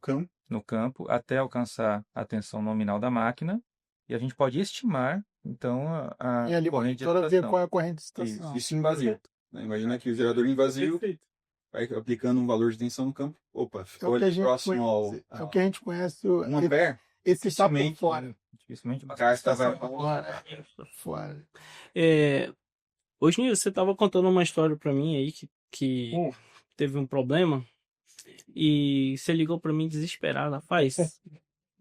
campo Até alcançar a tensão nominal da máquina, e a gente pode estimar, então, a corrente de ver excitação. qual é a corrente de excitação. Isso invasivo. Imagina que o gerador invasivo vai aplicando um valor de tensão no campo. Opa, ficou ali próximo ao... É o que a gente conhece. 1 ampere. Esse está por fora. Dificilmente O cara estava Fora. Hoje você estava contando uma história para mim aí que teve um problema e você ligou para mim desesperado. Rapaz,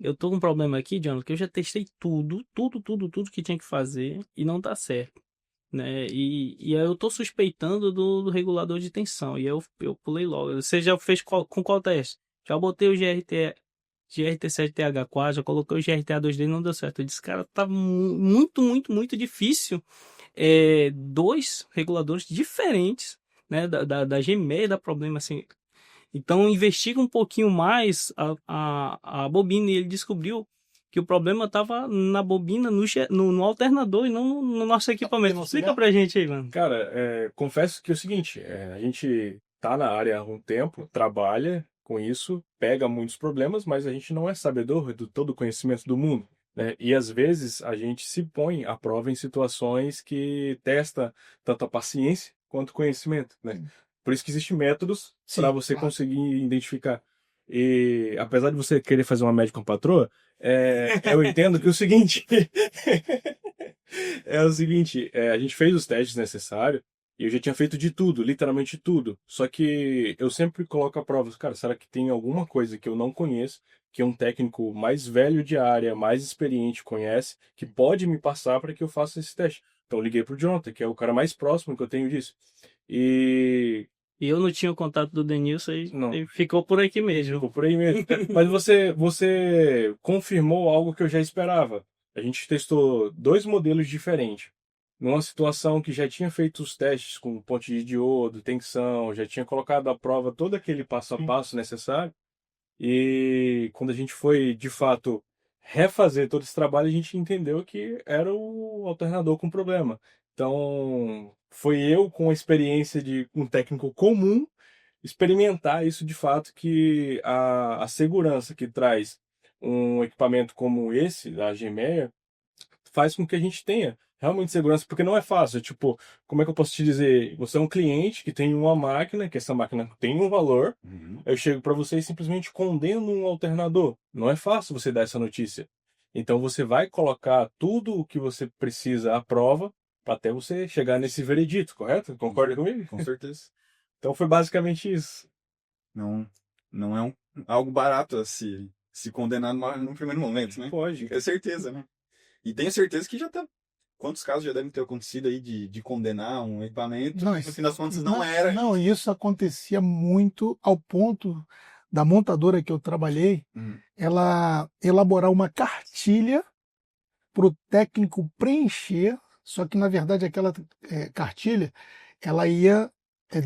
eu tô com um problema aqui, John, que eu já testei tudo que tinha que fazer e não tá certo, né? E aí eu tô suspeitando do regulador de tensão e eu pulei logo. Você já fez com qual teste? Já botei o GRT7TH4, já coloquei o GRTA2D e não deu certo. Eu disse, cara, tá muito difícil. 2 reguladores diferentes, né, da G6 dá problema assim. Então investiga um pouquinho mais a bobina e ele descobriu que o problema estava na bobina, no alternador e não no nosso equipamento. Explica pra gente aí, mano. Cara, confesso que é o seguinte, a gente tá na área há um tempo, trabalha com isso, pega muitos problemas, mas a gente não é sabedor do todo o conhecimento do mundo, né? E às vezes a gente se põe à prova em situações que testa tanto a paciência quanto o conhecimento, né? Por isso que existem métodos para você conseguir identificar. E apesar de você querer fazer uma média com a patroa, eu entendo que é o seguinte... a gente fez os testes necessários e eu já tinha feito de tudo, literalmente tudo. Só que eu sempre coloco a prova, cara, será que tem alguma coisa que eu não conheço, que um técnico mais velho de área, mais experiente conhece, que pode me passar para que eu faça esse teste? Então eu liguei pro Jonathan, que é o cara mais próximo que eu tenho disso. E eu não tinha o contato do Denilson e Não. ficou por aqui mesmo. Ficou por aí mesmo. Mas você confirmou algo que eu já esperava. A gente testou 2 modelos diferentes. Numa situação que já tinha feito os testes com ponte de diodo, tensão, já tinha colocado à prova todo aquele passo a passo necessário. E quando a gente foi, de fato, refazer todo esse trabalho, a gente entendeu que era o alternador com problema. Então, foi eu, com a experiência de um técnico comum, experimentar isso de fato, que a segurança que traz um equipamento como esse, da Gemeia, faz com que a gente tenha realmente segurança, porque não é fácil. Tipo, como é que eu posso te dizer? Você é um cliente que tem uma máquina, que essa máquina tem um valor, eu chego para você e simplesmente condeno um alternador. Não é fácil você dar essa notícia. Então você vai colocar tudo o que você precisa à prova até você chegar nesse veredito, correto? Concorda comigo? Com certeza. Então foi basicamente isso. Não é algo barato a se condenar num primeiro momento, né? Pode. É certeza, né? E tenho certeza que já tá... Quantos casos já devem ter acontecido aí de condenar um equipamento? Não, No fim das contas, não era. Não, isso acontecia muito ao ponto da montadora que eu trabalhei, ela elaborar uma cartilha para o técnico preencher, só que na verdade aquela cartilha ela ia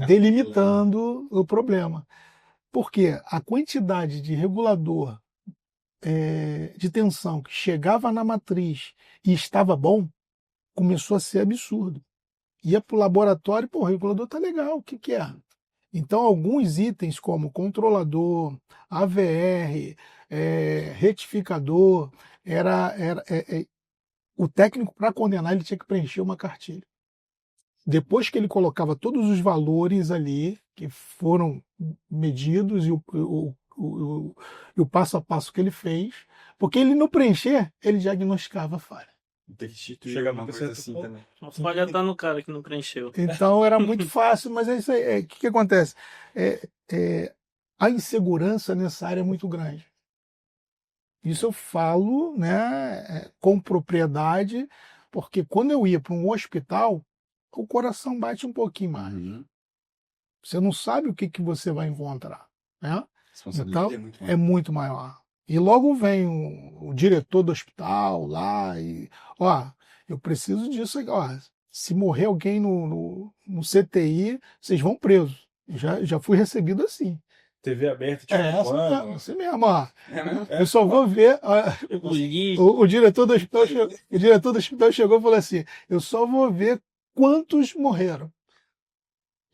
delimitando o problema. Porque a quantidade de regulador de tensão que chegava na matriz e estava bom, começou a ser absurdo. Ia para o laboratório, pô, o regulador tá legal, o que que é? Então, alguns itens como controlador, AVR, retificador, o técnico, para condenar, ele tinha que preencher uma cartilha. Depois que ele colocava todos os valores ali, que foram medidos, e o passo a passo que ele fez, porque ele não preencher, ele diagnosticava a falha. Tem que instituir Chegava uma nesse coisa certo assim ponto. também. A falha tá no cara que não preencheu. Então era muito fácil, mas é isso aí. O que acontece? A insegurança nessa área é muito grande. Isso eu falo, né, com propriedade, porque quando eu ia para um hospital, o coração bate um pouquinho mais. Você não sabe o que você vai encontrar, né? Então é muito maior. E logo vem o diretor do hospital lá e, eu preciso disso aqui, se morrer alguém no CTI, vocês vão presos. Já fui recebido assim. TV aberta, tipo, assim mesmo, Eu só vou ver. O diretor do hospital chegou e falou assim: eu só vou ver quantos morreram.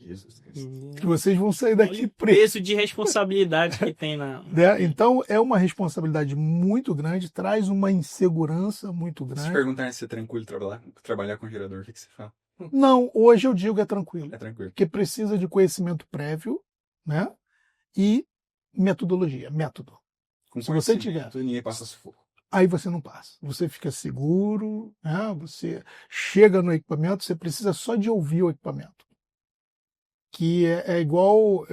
Jesus Cristo. Que vocês vão sair daqui O presos. peso de responsabilidade que tem na. Então é uma responsabilidade muito grande, traz uma insegurança muito Se grande. perguntarem se é tranquilo trabalhar com gerador, o que você fala? Não, hoje eu digo é tranquilo. É tranquilo. Porque precisa de conhecimento prévio, né? E metodologia, método. Com Se você conhecimento, ninguém passa sufoco. Aí você não passa. Você fica seguro, né? Você chega no equipamento, você precisa só de ouvir o equipamento. Que é igual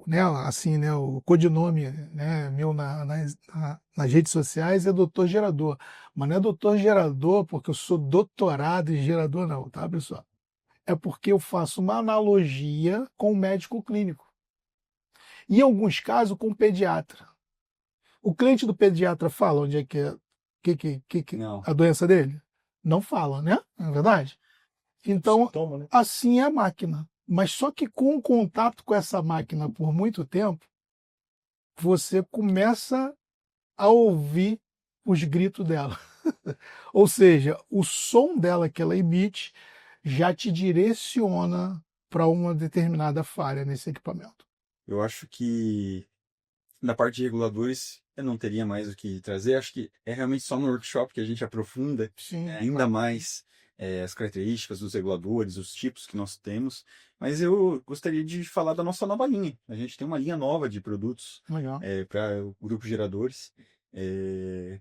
né, assim, né, o codinome, né, meu nas redes sociais é doutor gerador. Mas não é doutor gerador porque eu sou doutorado em gerador, não, tá, pessoal? É porque eu faço uma analogia com o médico clínico. E em alguns casos com o pediatra. O cliente do pediatra fala onde é que é a doença dele? Não fala, né? Não é verdade? Então, Sintoma, né? assim é a máquina. Mas só que com o contato com essa máquina por muito tempo, você começa a ouvir os gritos dela. Ou seja, o som dela que ela emite já te direciona para uma determinada falha nesse equipamento. Eu acho que na parte de reguladores eu não teria mais o que trazer. Acho que é realmente só no workshop que a gente aprofunda Sim, ainda mais as características dos reguladores, os tipos que nós temos. Mas eu gostaria de falar da nossa nova linha. A gente tem uma linha nova de produtos legal. para o grupo geradores.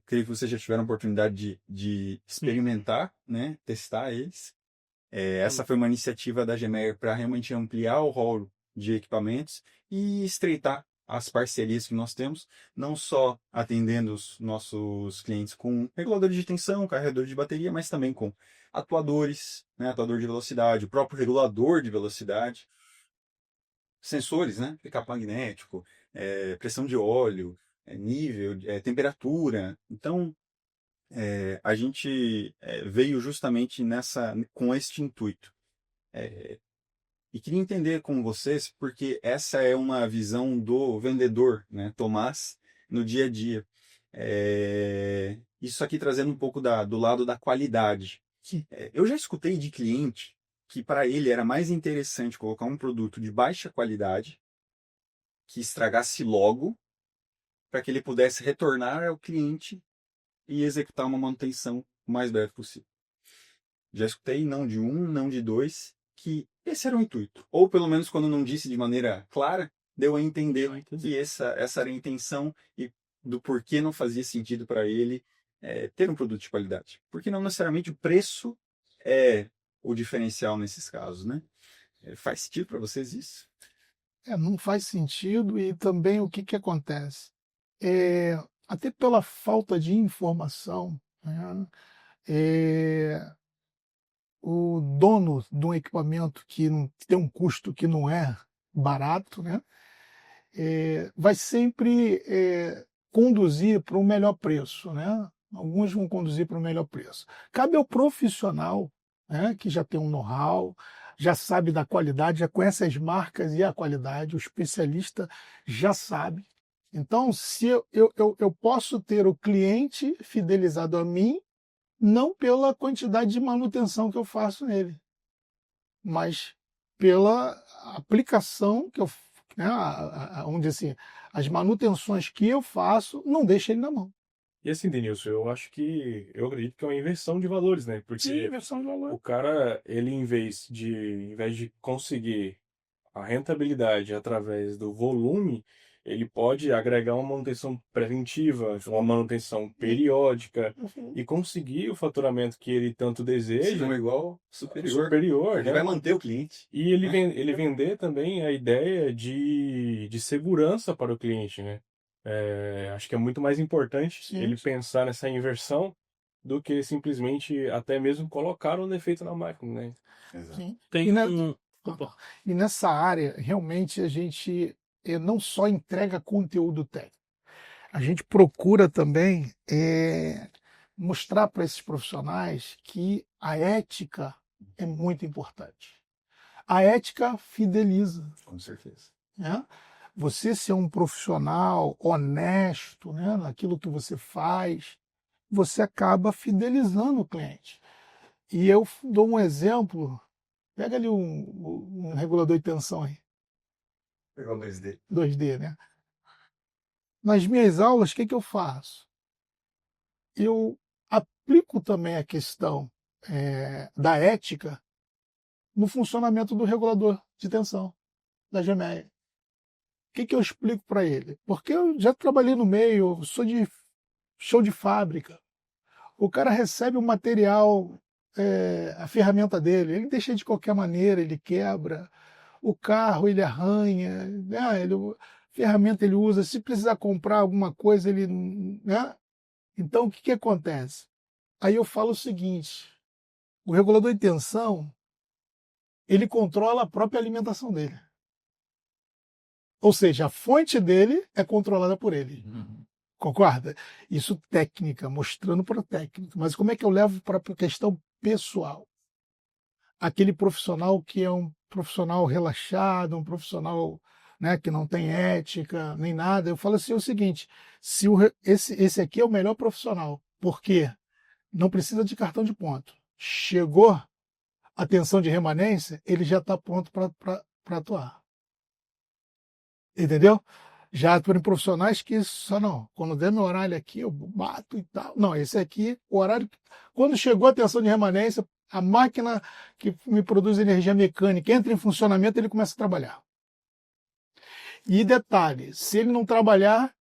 Creio que vocês já tiveram a oportunidade de experimentar, né, testar eles. Essa foi uma iniciativa da Gemeyer para realmente ampliar o rol de equipamentos e estreitar as parcerias que nós temos, não só atendendo os nossos clientes com reguladores de tensão, carregador de bateria, mas também com atuadores, né, atuador de velocidade, o próprio regulador de velocidade, sensores, né, picap magnético, pressão de óleo, nível, temperatura. Então, a gente veio justamente com este intuito. E queria entender com vocês, porque essa é uma visão do vendedor, né, Tomás, no dia a dia. Isso aqui trazendo um pouco do lado da qualidade. Eu já escutei de cliente que para ele era mais interessante colocar um produto de baixa qualidade, que estragasse logo, para que ele pudesse retornar ao cliente e executar uma manutenção o mais breve possível. Já escutei, não de um, não de dois, que esse era o intuito. Ou pelo menos quando não disse de maneira clara, deu a entender que essa era a intenção e do porquê não fazia sentido para ele ter um produto de qualidade. Porque não necessariamente o preço é o diferencial nesses casos, né? Faz sentido para vocês isso? Não faz sentido e também o que acontece? Até pela falta de informação, né? O dono de um equipamento que tem um custo que não é barato, né? Vai sempre conduzir para um melhor preço, né? Alguns vão conduzir para um melhor preço. Cabe ao profissional, né, que já tem um know-how, já sabe da qualidade, já conhece as marcas e a qualidade, o especialista já sabe. Então, se eu posso ter o cliente fidelizado a mim, não pela quantidade de manutenção que eu faço nele, mas pela aplicação que eu, né, vamos dizer assim, as manutenções que eu faço, não deixa ele na mão. E assim, Denilson, eu acredito que é uma inversão de valores, né? Porque Sim, inversão de valor. o cara, ele em vez de conseguir a rentabilidade através do volume, ele pode agregar uma manutenção preventiva, uma manutenção periódica e conseguir o faturamento que ele tanto deseja. Se não é igual, superior. Ele né? vai manter o cliente. E ele vender também a ideia de segurança para o cliente, né? Acho que é muito mais importante ele pensar nessa inversão do que simplesmente até mesmo colocar um defeito na máquina, né? Exato. Sim. Tem E nessa área, realmente, a gente não só entrega conteúdo técnico, a gente procura também mostrar para esses profissionais que a ética é muito importante. A ética fideliza. Com certeza. Né? Você ser um profissional honesto, né, naquilo que você faz, você acaba fidelizando o cliente. E eu dou um exemplo. Pega ali um regulador de tensão aí. Pegar o 2D. 2D, né? Nas minhas aulas, o que eu faço? Eu aplico também a questão da ética no funcionamento do regulador de tensão da Gemeyer. O que eu explico para ele? Porque eu já trabalhei no meio, eu sou de show de fábrica. O cara recebe o material, a ferramenta dele, ele deixa de qualquer maneira, ele quebra. O carro ele arranha, né? Ferramenta ele usa. Se precisar comprar alguma coisa, ele. Né? Então, o que acontece? Aí eu falo o seguinte: o regulador de tensão ele controla a própria alimentação dele. Ou seja, a fonte dele é controlada por ele. Concorda? Isso técnica, mostrando para o técnico. Mas como é que eu levo para a questão pessoal? Aquele profissional que é um profissional relaxado, um profissional, né, que não tem ética nem nada. Eu falo assim, o seguinte, se esse aqui é o melhor profissional, porque não precisa de cartão de ponto. Chegou atenção de remanência, ele já está pronto para atuar. Entendeu? Já atuam profissionais que só não, quando der meu horário aqui, eu bato e tal. Não, esse aqui, o horário. Quando chegou a atenção de remanência, a máquina que me produz energia mecânica entra em funcionamento, ele começa a trabalhar. E detalhe, se ele não trabalhar,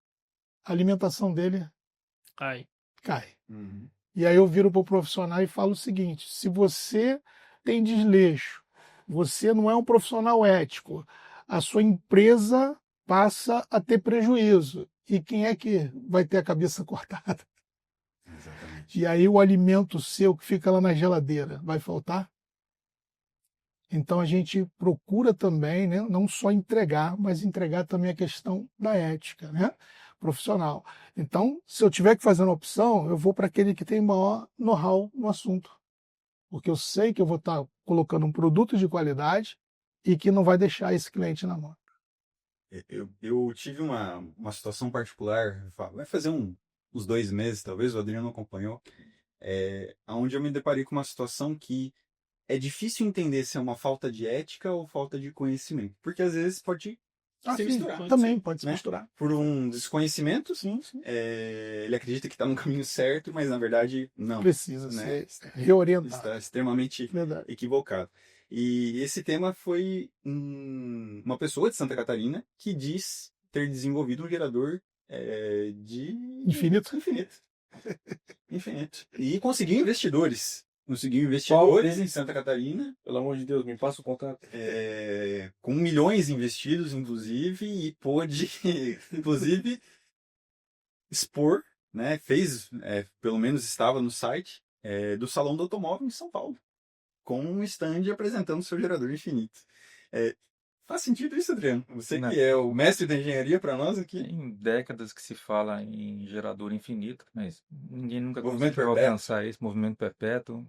a alimentação dele Ai. cai. Uhum. E aí eu viro para o profissional e falo o seguinte: se você tem desleixo, você não é um profissional ético, a sua empresa passa a ter prejuízo. E quem é que vai ter a cabeça cortada? Exatamente. E aí o alimento seu que fica lá na geladeira vai faltar? Então a gente procura também, né, não só entregar, mas entregar também a questão da ética, né, profissional. Então, se eu tiver que fazer uma opção, eu vou para aquele que tem maior know-how no assunto. Porque eu sei que eu vou estar colocando um produto de qualidade e que não vai deixar esse cliente na mão. Eu tive uma situação particular, vai fazer uns 2 meses, talvez, o Adriano acompanhou, onde eu me deparei com uma situação que é difícil entender se é uma falta de ética ou falta de conhecimento. Porque às vezes pode se Sim, misturar. também pode se né? misturar. Por um desconhecimento, Sim. ele acredita que está no caminho certo, mas na verdade não. Precisa né? ser reorientado. Está extremamente Verdade. equivocado. E esse tema foi uma pessoa de Santa Catarina que diz ter desenvolvido um gerador de Infinito. Infinito. E conseguiu investidores. Conseguiu investidores em Santa Catarina. Pelo amor de Deus, me passa o contato. Com milhões investidos, inclusive, e pôde, inclusive, expor, né? Fez, pelo menos estava no site do Salão do Automóvel em São Paulo, com um stand apresentando seu gerador infinito. Faz sentido isso, Adriano? Você Não. que é o mestre da engenharia para nós aqui. Tem décadas que se fala em gerador infinito, mas ninguém nunca Movimento conseguiu perpétuo. alcançar esse movimento perpétuo.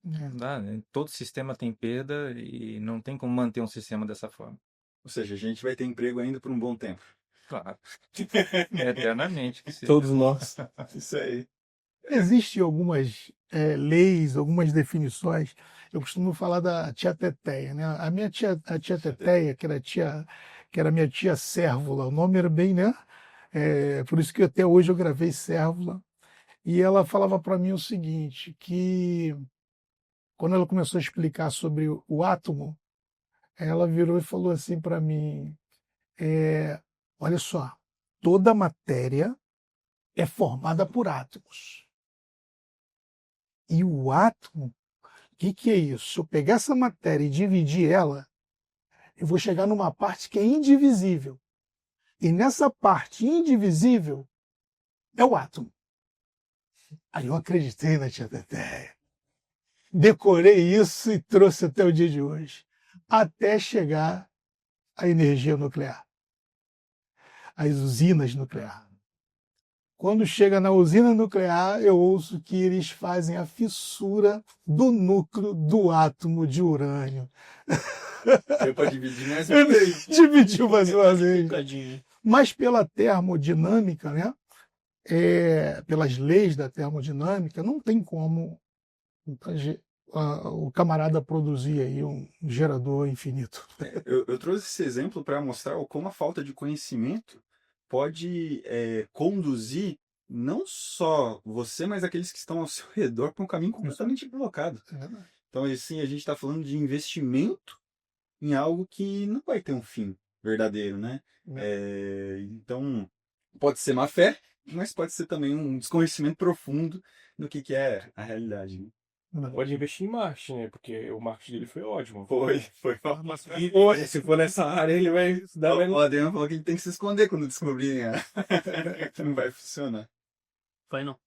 É. Não dá, né? Todo sistema tem perda e não tem como manter um sistema dessa forma. Ou seja, a gente vai ter emprego ainda por um bom tempo. Claro. Eternamente. Que seja. Todos nós. Isso aí. Existem algumas leis, algumas definições. Eu costumo falar da tia Teteia, né? A tia Teteia, que era minha tia Cérvula, o nome era bem, né? Por isso que até hoje eu gravei Cérvula. E ela falava para mim o seguinte, que quando ela começou a explicar sobre o átomo, ela virou e falou assim para mim, olha só, toda matéria é formada por átomos. E o átomo, o que é isso? Se eu pegar essa matéria e dividir ela, eu vou chegar numa parte que é indivisível. E nessa parte indivisível é o átomo. Aí eu acreditei na tia Teteia. Decorei isso e trouxe até o dia de hoje. Até chegar a energia nuclear. As usinas nucleares. Quando chega na usina nuclear, eu ouço que eles fazem a fissura do núcleo do átomo de urânio. Deu para dividir mais uma vez. Dividiu mais uma vez. Tadinho. Mas pela termodinâmica, né? Pelas leis da termodinâmica, não tem como o camarada produzir aí um gerador infinito. Eu trouxe esse exemplo para mostrar como a falta de conhecimento pode conduzir não só você, mas aqueles que estão ao seu redor para um caminho completamente equivocado. Então, assim, a gente está falando de investimento em algo que não vai ter um fim verdadeiro, né? Então, pode ser má fé, mas pode ser também um desconhecimento profundo do que é a realidade. Né? Pode investir em marketing, né? Porque o marketing dele foi ótimo. Foi. E se for nessa área, ele vai dar O Adriano falou que ele tem que se esconder quando descobrirem que não vai funcionar. Vai não.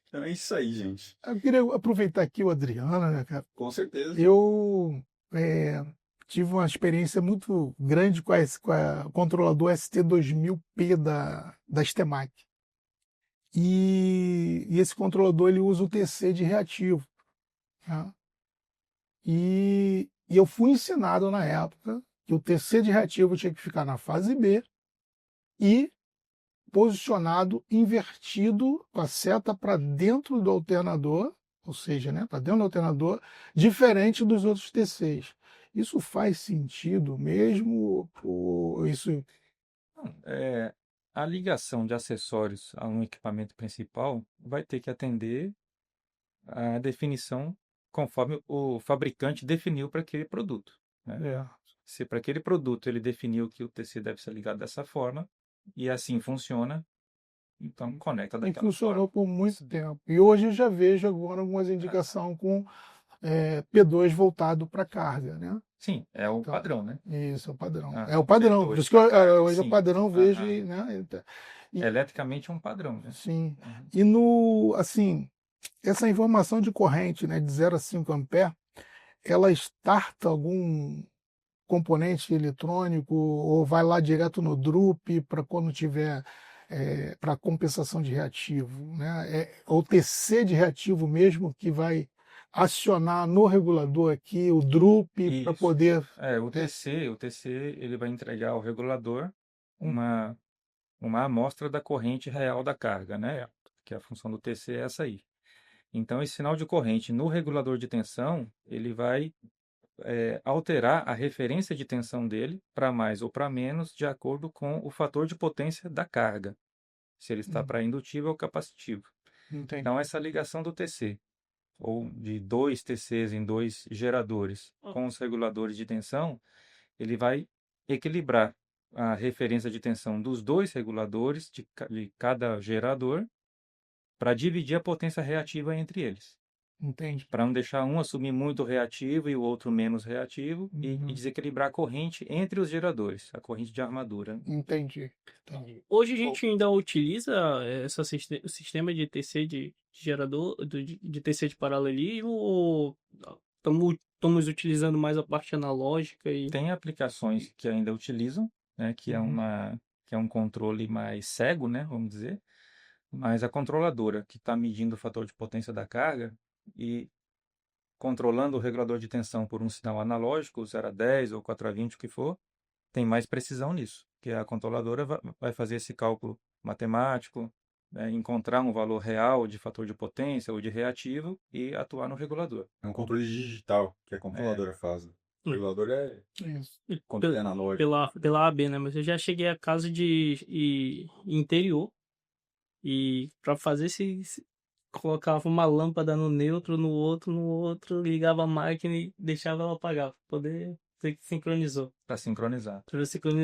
Então é isso aí, gente. Eu queria aproveitar aqui o Adriano, né, cara? Com certeza. Eu tive uma experiência muito grande com o controlador ST2000P da Stemac. E esse controlador ele usa o TC de reativo. Tá? E eu fui ensinado na época que o TC de reativo tinha que ficar na fase B e posicionado invertido com a seta para dentro do alternador, ou seja, né, para dentro do alternador, diferente dos outros TCs. Isso faz sentido mesmo? Isso... A ligação de acessórios a um equipamento principal vai ter que atender a definição conforme o fabricante definiu para aquele produto, né? Se para aquele produto ele definiu que o TC deve ser ligado dessa forma, e assim funciona, então conecta E daquela funcionou forma. por muito tempo. E hoje eu já vejo agora algumas indicações com P2 voltado para carga, né? Sim, é o Então, padrão, né? isso, é o padrão. Ah, É o padrão. P2 Por isso que hoje é o sim. padrão, vejo, Aham. né? E, Eletricamente é um padrão, né? sim. Uhum. E assim, essa informação de corrente, né, de 0 a 5 ampere, ela starta algum componente eletrônico ou vai lá direto no drup para quando tiver para compensação de reativo, né? É o TC de reativo mesmo que vai acionar no regulador aqui o drup para Isso. poder O TC ele vai entregar ao regulador uma amostra da corrente real da carga, né? Que a função do TC é essa aí. Então, esse sinal de corrente no regulador de tensão, ele vai alterar a referência de tensão dele para mais ou para menos, de acordo com o fator de potência da carga, se ele está para indutivo ou capacitivo. Entendi. Então, essa ligação do TC, ou de 2 TCs em 2 geradores com os reguladores de tensão, ele vai equilibrar a referência de tensão dos 2 reguladores de cada gerador para dividir a potência reativa entre eles. Entendi. Para não deixar um assumir muito reativo e o outro menos reativo, e desequilibrar a corrente entre os geradores, a corrente de armadura. Entendi. Hoje a gente ainda utiliza o sistema de TC de gerador, de TC de paralelismo, ou estamos utilizando mais a parte analógica? Tem aplicações que ainda utilizam, né, que é um controle mais cego, né, vamos dizer, mas a controladora que está medindo o fator de potência da carga e controlando o regulador de tensão por um sinal analógico, 0 a 10 ou 4 a 20, o que for, tem mais precisão nisso, que a controladora vai fazer esse cálculo matemático, né, encontrar um valor real de fator de potência ou de reativo e atuar no regulador. É um controle digital que a controladora faz. O regulador é Isso. controle analógico. Pela AB, né? Mas eu já cheguei a casa de interior e para fazer colocava uma lâmpada no neutro, no outro, ligava a máquina e deixava ela apagar, para poder ver que sincronizou. Para sincronizar.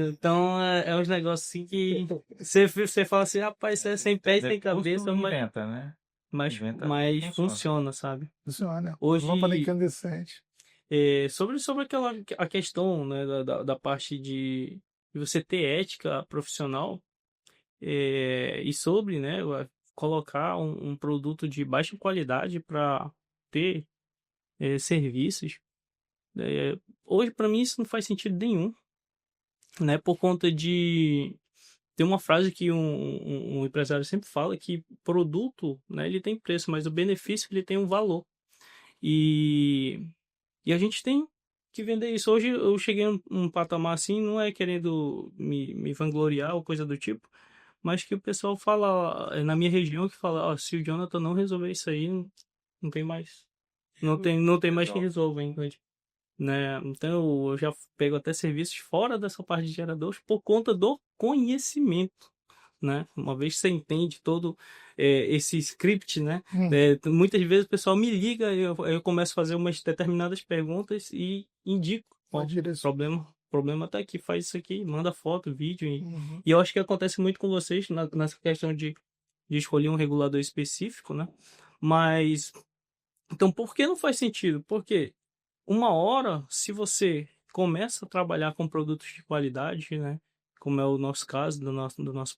Então é uns negócios assim que você fala assim, rapaz, isso é sem pé e sem cabeça, inventa, né? mas funciona, sabe? Funciona. Hoje, lâmpada incandescente. sobre a questão, né, da parte de você ter ética profissional, e sobre, né, colocar um produto de baixa qualidade para ter serviços. Hoje, para mim, isso não faz sentido nenhum, né? Por conta de... Tem uma frase que um empresário sempre fala, que produto, né, ele tem preço, mas o benefício ele tem um valor. E a gente tem que vender isso. Hoje eu cheguei num patamar assim, não é querendo me vangloriar ou coisa do tipo, mas que o pessoal fala, na minha região, que fala, se o Jonathan não resolver isso aí, não tem mais. Não tem mais que resolva, hein, né? Então eu já pego até serviços fora dessa parte de geradores por conta do conhecimento, né? Uma vez que você entende todo esse script, né? Muitas vezes o pessoal me liga, eu começo a fazer umas determinadas perguntas e indico. O problema tá aqui, faz isso aqui, manda foto, vídeo. E eu acho que acontece muito com vocês nessa questão de escolher um regulador específico, né? Mas, então, por que não faz sentido? Porque uma hora, se você começa a trabalhar com produtos de qualidade, né? Como é o nosso caso, do nosso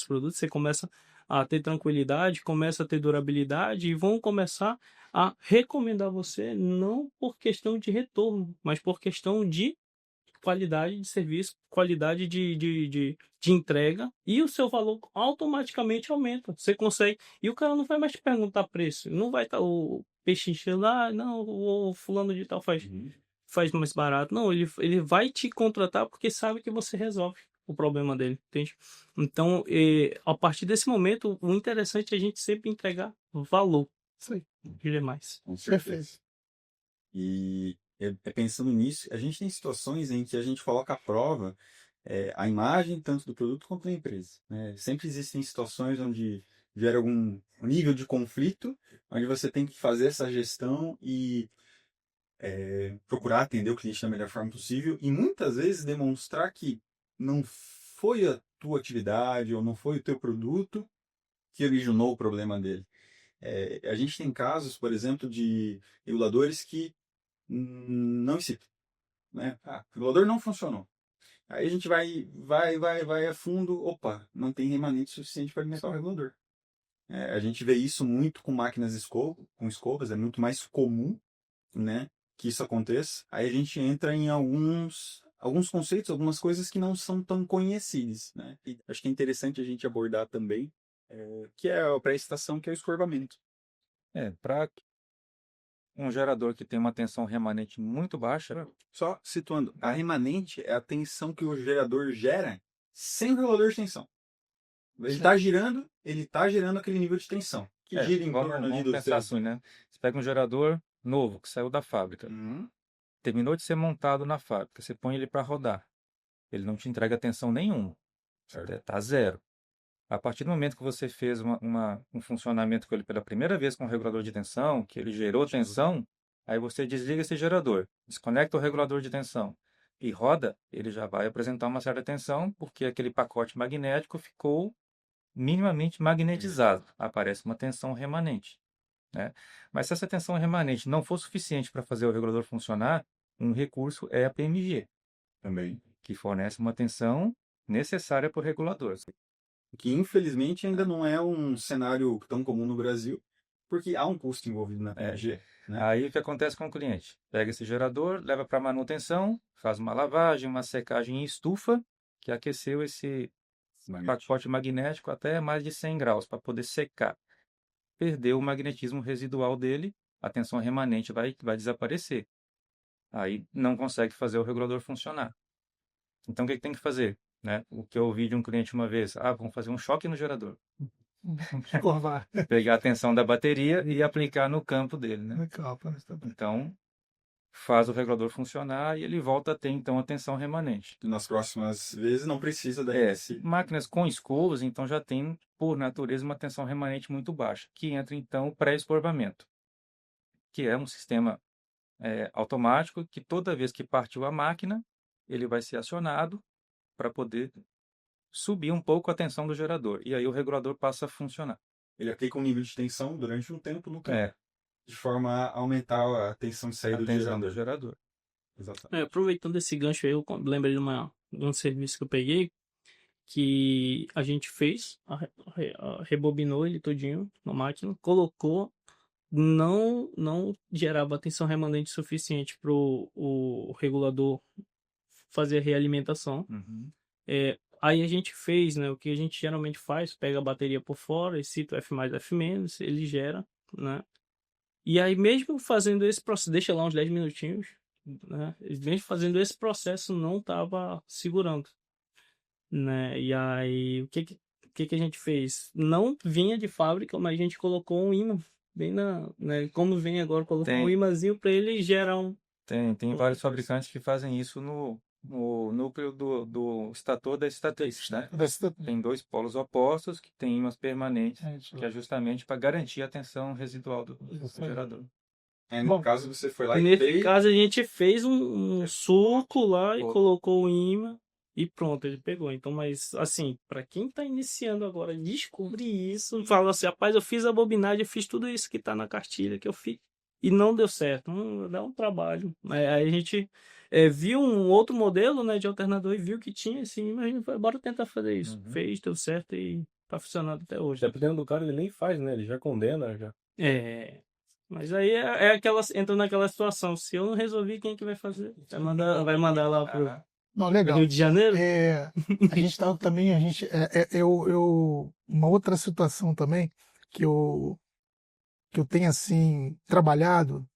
produto, você começa a ter tranquilidade, começa a ter durabilidade e vão começar a recomendar você não por questão de retorno, mas por questão de qualidade de serviço, qualidade de entrega, e o seu valor automaticamente aumenta. Você consegue. E o cara não vai mais te perguntar preço. Não vai estar o PX lá, não, o fulano de tal faz faz mais barato. Não, ele vai te contratar porque sabe que você resolve o problema dele, entende? Então, a partir desse momento, o interessante é a gente sempre entregar valor. Isso aí. Demais. Com certeza. Perfeito. E pensando nisso, a gente tem situações em que a gente coloca à prova a imagem tanto do produto quanto da empresa, né? Sempre existem situações onde gera algum nível de conflito, onde você tem que fazer essa gestão e procurar atender o cliente da melhor forma possível e muitas vezes demonstrar que não foi a tua atividade ou não foi o teu produto que originou o problema dele. A gente tem casos, por exemplo, de reguladores que não incitam, né? O regulador não funcionou. Aí a gente vai a fundo, opa, não tem remanente suficiente para alimentar o regulador. A gente vê isso muito com máquinas com escovas, é muito mais comum, né, que isso aconteça. Aí a gente entra em alguns conceitos, algumas coisas que não são tão conhecidas, né? E acho que é interessante a gente abordar também, que é a pré-estação, que é o escorvamento. Para um gerador que tem uma tensão remanente muito baixa, Só situando, a remanente é a tensão que o gerador gera sem o regulador de tensão. Ele está gerando aquele nível de tensão, que gira em torno de vamos pensar assim, né? Você pega um gerador novo que saiu da fábrica, terminou de ser montado na fábrica, você põe ele para rodar, ele não te entrega tensão nenhuma, está zero. A partir do momento que você fez um funcionamento com ele pela primeira vez com o regulador de tensão, que ele gerou tensão, aí você desliga esse gerador, desconecta o regulador de tensão e roda, ele já vai apresentar uma certa tensão, porque aquele pacote magnético ficou minimamente magnetizado. Aparece uma tensão remanente, né? Mas se essa tensão remanente não for suficiente para fazer o regulador funcionar, um recurso é a PMG, também, que fornece uma tensão necessária para o regulador. Que infelizmente ainda não é um cenário tão comum no Brasil, porque há um custo envolvido na PMG. Né? Aí o que acontece com o cliente? Pega esse gerador, leva para manutenção, faz uma lavagem, uma secagem em estufa, que aqueceu esse pacote magnético até mais de 100 graus para poder secar. Perdeu o magnetismo residual dele, a tensão remanente vai desaparecer. Aí não consegue fazer o regulador funcionar. Então o que tem que fazer? Né? O que eu ouvi de um cliente uma vez, vamos fazer um choque no gerador. Escorvar. Pegar a tensão da bateria e aplicar no campo dele. Né? Então, faz o regulador funcionar e ele volta a ter, então, a tensão remanente. Nas próximas vezes não precisa da máquinas com escovas, então, já tem, por natureza, uma tensão remanente muito baixa, que entra, então, o pré-escorvamento, que é um sistema automático que toda vez que partiu a máquina, ele vai ser acionado para poder subir um pouco a tensão do gerador. E aí o regulador passa a funcionar. Ele aplica um nível de tensão durante um tempo no campo. De forma a aumentar a tensão de saída do gerador. Exatamente. Aproveitando esse gancho aí, eu lembrei de um serviço que eu peguei, que a gente fez, rebobinou ele todinho na máquina, colocou, não gerava tensão remanente suficiente para o regulador fazer a realimentação. Aí a gente fez, né, o que a gente geralmente faz, pega a bateria por fora, excita o F+, F-, ele gera, né? E aí mesmo fazendo esse processo, deixa lá uns 10 minutinhos, né? Mesmo fazendo esse processo não estava segurando, né? E aí o que a gente fez? Não vinha de fábrica, mas a gente colocou um ímã bem né? Como vem agora, colocou um ímãzinho para ele gerar um... Tem vários fabricantes que fazem isso no núcleo do estator da estatriz, né? Tem dois polos opostos que tem ímãs permanentes, que é justamente para garantir a tensão residual do gerador. No caso, você foi lá Nesse caso, a gente fez um suco lá e colocou o ímã e pronto, ele pegou. Então, mas assim, para quem está iniciando agora, descobrir isso, fala assim, rapaz, eu fiz a bobinagem, eu fiz tudo isso que está na cartilha que eu fiz e não deu certo, dá um trabalho. Aí a gente viu um outro modelo, né, de alternador e viu que tinha assim, mas a gente foi, bora tentar fazer isso. Fez, deu certo e tá funcionando até hoje. Dependendo do cara, ele nem faz, né? Ele já condena, já. Mas aí entra naquela situação. Se eu não resolvi, quem é que vai fazer? Vai mandar lá pro legal. Rio de Janeiro? A gente estava também, uma outra situação também que eu tenho assim trabalhado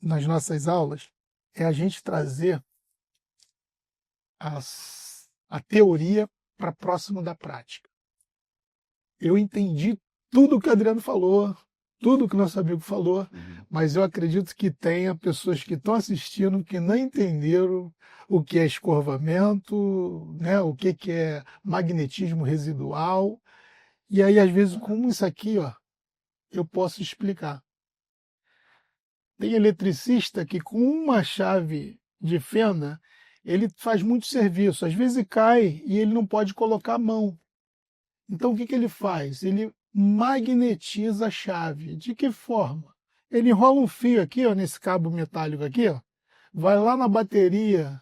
nas nossas aulas é a gente trazer a teoria para próximo da prática. Eu entendi tudo que o Adriano falou, tudo que o nosso amigo falou, mas eu acredito que tenha pessoas que estão assistindo que não entenderam o que é escorvamento, né, o que é magnetismo residual. E aí, às vezes, como isso aqui, ó, eu posso explicar. Tem eletricista que com uma chave de fenda, ele faz muito serviço. Às vezes cai e ele não pode colocar a mão. Então, o que ele faz? Ele magnetiza a chave. De que forma? Ele enrola um fio aqui, ó, nesse cabo metálico aqui, ó, vai lá na bateria,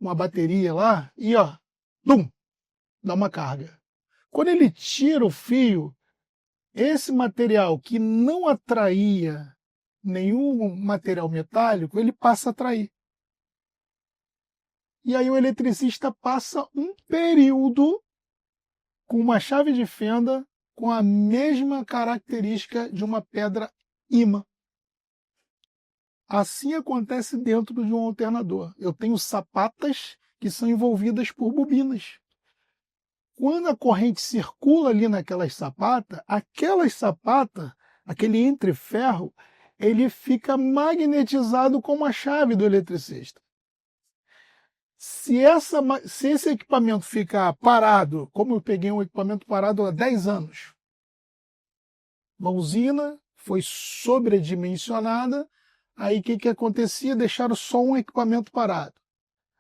uma bateria lá, e ó, tum, dá uma carga. Quando ele tira o fio, esse material que não atraía nenhum material metálico, ele passa a atrair. E aí o eletricista passa um período com uma chave de fenda com a mesma característica de uma pedra ímã. Assim acontece dentro de um alternador. Eu tenho sapatas que são envolvidas por bobinas. Quando a corrente circula ali naquelas sapatas, aquele entreferro, ele fica magnetizado com a chave do eletricista. Se esse equipamento ficar parado, como eu peguei um equipamento parado há 10 anos, uma usina foi sobredimensionada, aí o que acontecia? Deixaram só um equipamento parado.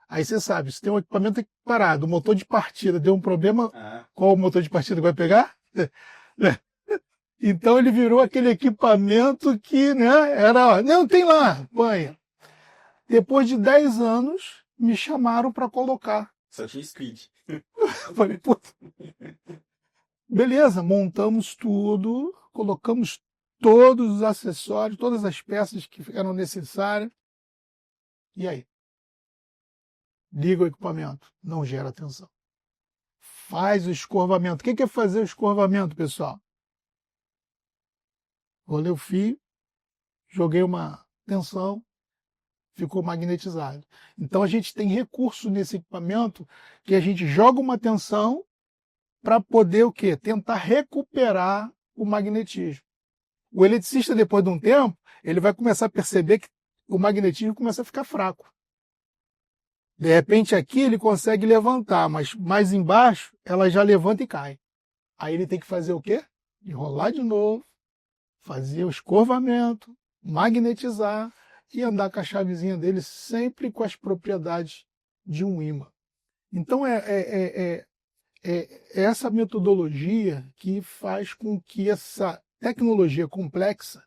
Aí você sabe, se tem um equipamento parado, o motor de partida deu um problema, qual o motor de partida vai pegar? Então ele virou aquele equipamento que, né, era, não, tem lá, põe. Depois de 10 anos, me chamaram para colocar. Só tinha speed. Falei, puta. Beleza, montamos tudo, colocamos todos os acessórios, todas as peças que eram necessárias. E aí? Liga o equipamento, não gera tensão. Faz o escorvamento. O que é fazer o escorvamento, pessoal? Rolei o fio, joguei uma tensão, ficou magnetizado. Então a gente tem recurso nesse equipamento que a gente joga uma tensão para poder o quê? Tentar recuperar o magnetismo. O eletricista, depois de um tempo, ele vai começar a perceber que o magnetismo começa a ficar fraco. De repente aqui ele consegue levantar, mas mais embaixo ela já levanta e cai. Aí ele tem que fazer o quê? Enrolar de novo, fazer o escorvamento, magnetizar e andar com a chavezinha dele sempre com as propriedades de um ímã. Então é essa metodologia que faz com que essa tecnologia complexa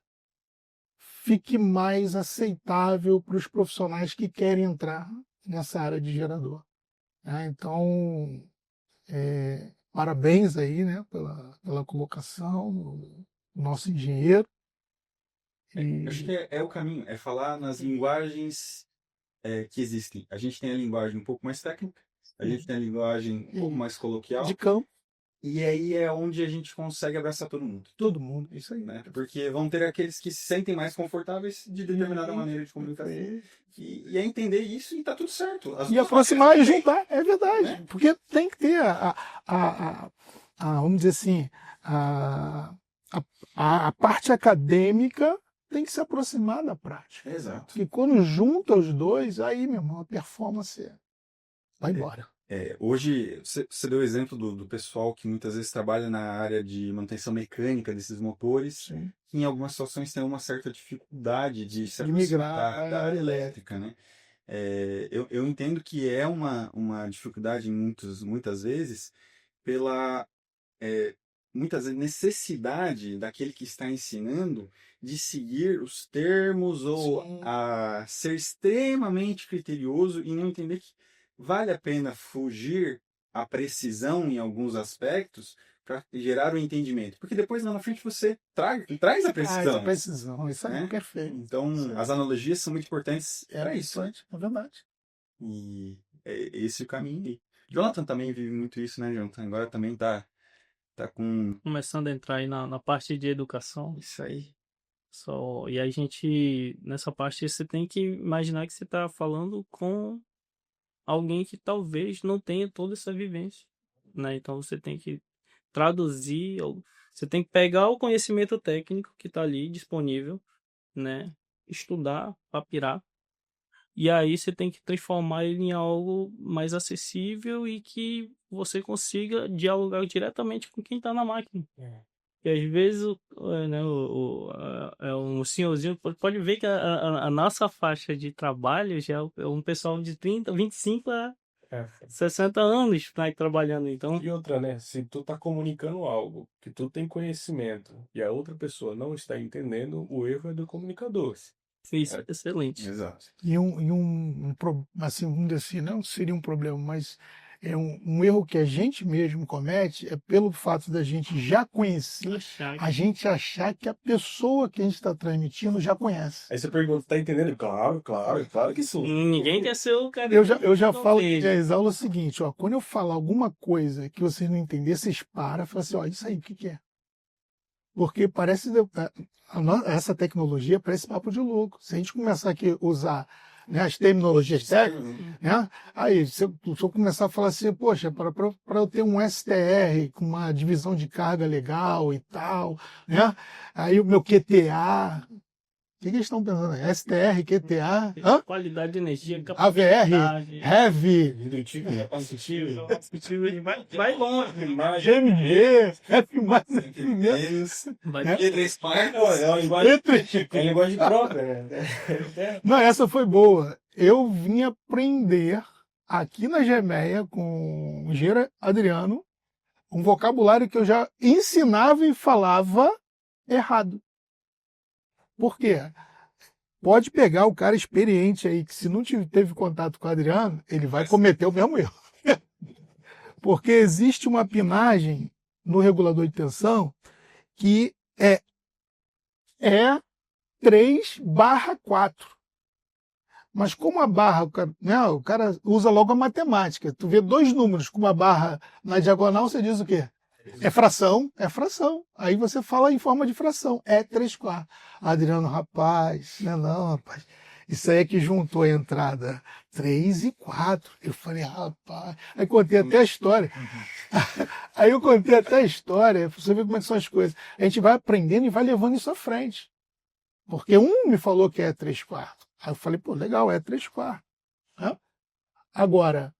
fique mais aceitável para os profissionais que querem entrar nessa área de gerador. Então, parabéns aí, né, pela colocação do nosso engenheiro. Acho que é o caminho, é falar nas linguagens que existem. A gente tem a linguagem um pouco mais técnica, a gente tem a linguagem um pouco mais coloquial. De campo. E aí é onde a gente consegue abraçar todo mundo. Todo mundo, isso aí. Né? Porque vão ter aqueles que se sentem mais confortáveis de determinada maneira de comunicação. E é entender isso e tá tudo certo. E aproximar e juntar, é verdade. Né? Porque tem que ter vamos dizer assim, a parte acadêmica tem que se aproximar da prática. Exato. Porque quando junta os dois, aí, meu irmão, a performance vai embora. Hoje, você deu o exemplo do pessoal que muitas vezes trabalha na área de manutenção mecânica desses motores, Sim. que em algumas situações tem uma certa dificuldade de se migrar da área elétrica, né? Eu entendo que é uma dificuldade muitas vezes pela muitas vezes necessidade daquele que está ensinando de seguir os termos ou a ser extremamente criterioso e não entender que vale a pena fugir à precisão em alguns aspectos para gerar o entendimento. Porque depois, lá na frente, você traz a precisão. Traz a precisão, isso aí, né? perfeito. Então, as analogias são muito importantes para isso. É verdade. E esse é o caminho aí. Jonathan também vive muito isso, né, Jonathan? Agora também tá com... Começando a entrar aí na parte de educação. Isso aí. E a gente, nessa parte, você tem que imaginar que você está falando com alguém que talvez não tenha toda essa vivência, né? Então você tem que traduzir, você tem que pegar o conhecimento técnico que está ali disponível, né? Estudar, papirar, e aí você tem que transformar ele em algo mais acessível e que você consiga dialogar diretamente com quem está na máquina. E às vezes né, um senhorzinho pode ver que a nossa faixa de trabalho já é um pessoal de 30, 25 a 60 anos tá aí trabalhando. Então, E outra, né? Se tu tá comunicando algo que tu tem conhecimento e a outra pessoa não está entendendo, o erro é do comunicador. isso é excelente. Exato. Assim, vamos dizer assim, não seria um problema, mas é um erro que a gente mesmo comete é pelo fato da gente já conhecer, a gente achar que a pessoa que a gente está transmitindo já conhece. Aí você pergunta, tá entendendo? Claro que sim. Ninguém quer ser o cara. Eu já falo que a Isaura é o seguinte, ó, quando eu falar alguma coisa que vocês não entenderem, vocês param e falam assim, ó, isso aí, o que é? Porque parece essa tecnologia parece papo de louco. Se a gente começar aqui a usar, né, as terminologias técnicas, né, aí se eu começar a falar assim, poxa, para eu ter um STR com uma divisão de carga legal e tal, né, aí o meu QTA, o que eles estão pensando? STR, QTA, Qualidade de energia, AVR, Heavy, vai longe. GMG, F mais, F menos. É linguagem própria, né? Não, essa foi boa. Eu vim aprender aqui na Gemeia com o engenheiro Adriano um vocabulário que eu já ensinava e falava errado. Por quê? Pode pegar o cara experiente aí, que se não teve contato com o Adriano, ele vai cometer o mesmo erro. Porque existe uma pinagem no regulador de tensão que é 3/4. Mas como a barra, o cara usa logo a matemática. Tu vê dois números com uma barra na diagonal, você diz o quê? É fração, é fração. Aí você fala em forma de fração. É 3/4. Adriano, rapaz, não, rapaz. Isso aí é que juntou a entrada 3 e 4. Eu falei, rapaz. Aí contei até a história. Aí eu contei até a história, pra você ver como é que são as coisas. A gente vai aprendendo e vai levando isso à frente. Porque um me falou que é 3/4. Aí eu falei, pô, legal, é 3/4. Né? Agora,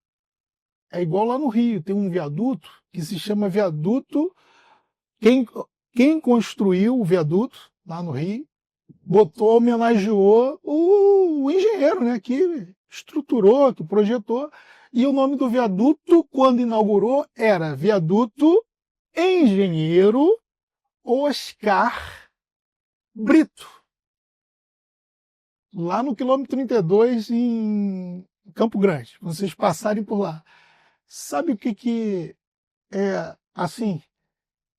é igual lá no Rio, tem um viaduto que se chama viaduto. Quem construiu o viaduto lá no Rio, homenageou o engenheiro, né, que estruturou, que projetou. E o nome do viaduto, quando inaugurou, era Viaduto Engenheiro Oscar Brito. Lá no quilômetro 32, em Campo Grande, quando vocês passarem por lá. Sabe o que é assim,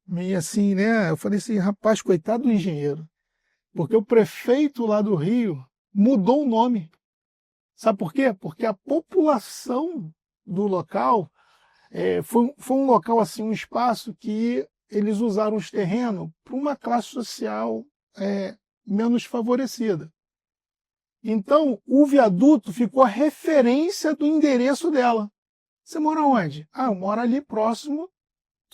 meio assim, né? Eu falei assim, rapaz, coitado do engenheiro. Porque o prefeito lá do Rio mudou o nome. Sabe por quê? Porque a população do local foi um local, assim, um espaço que eles usaram os terrenos para uma classe social menos favorecida. Então, o viaduto ficou a referência do endereço dela. Você mora onde? Ah, eu moro ali próximo.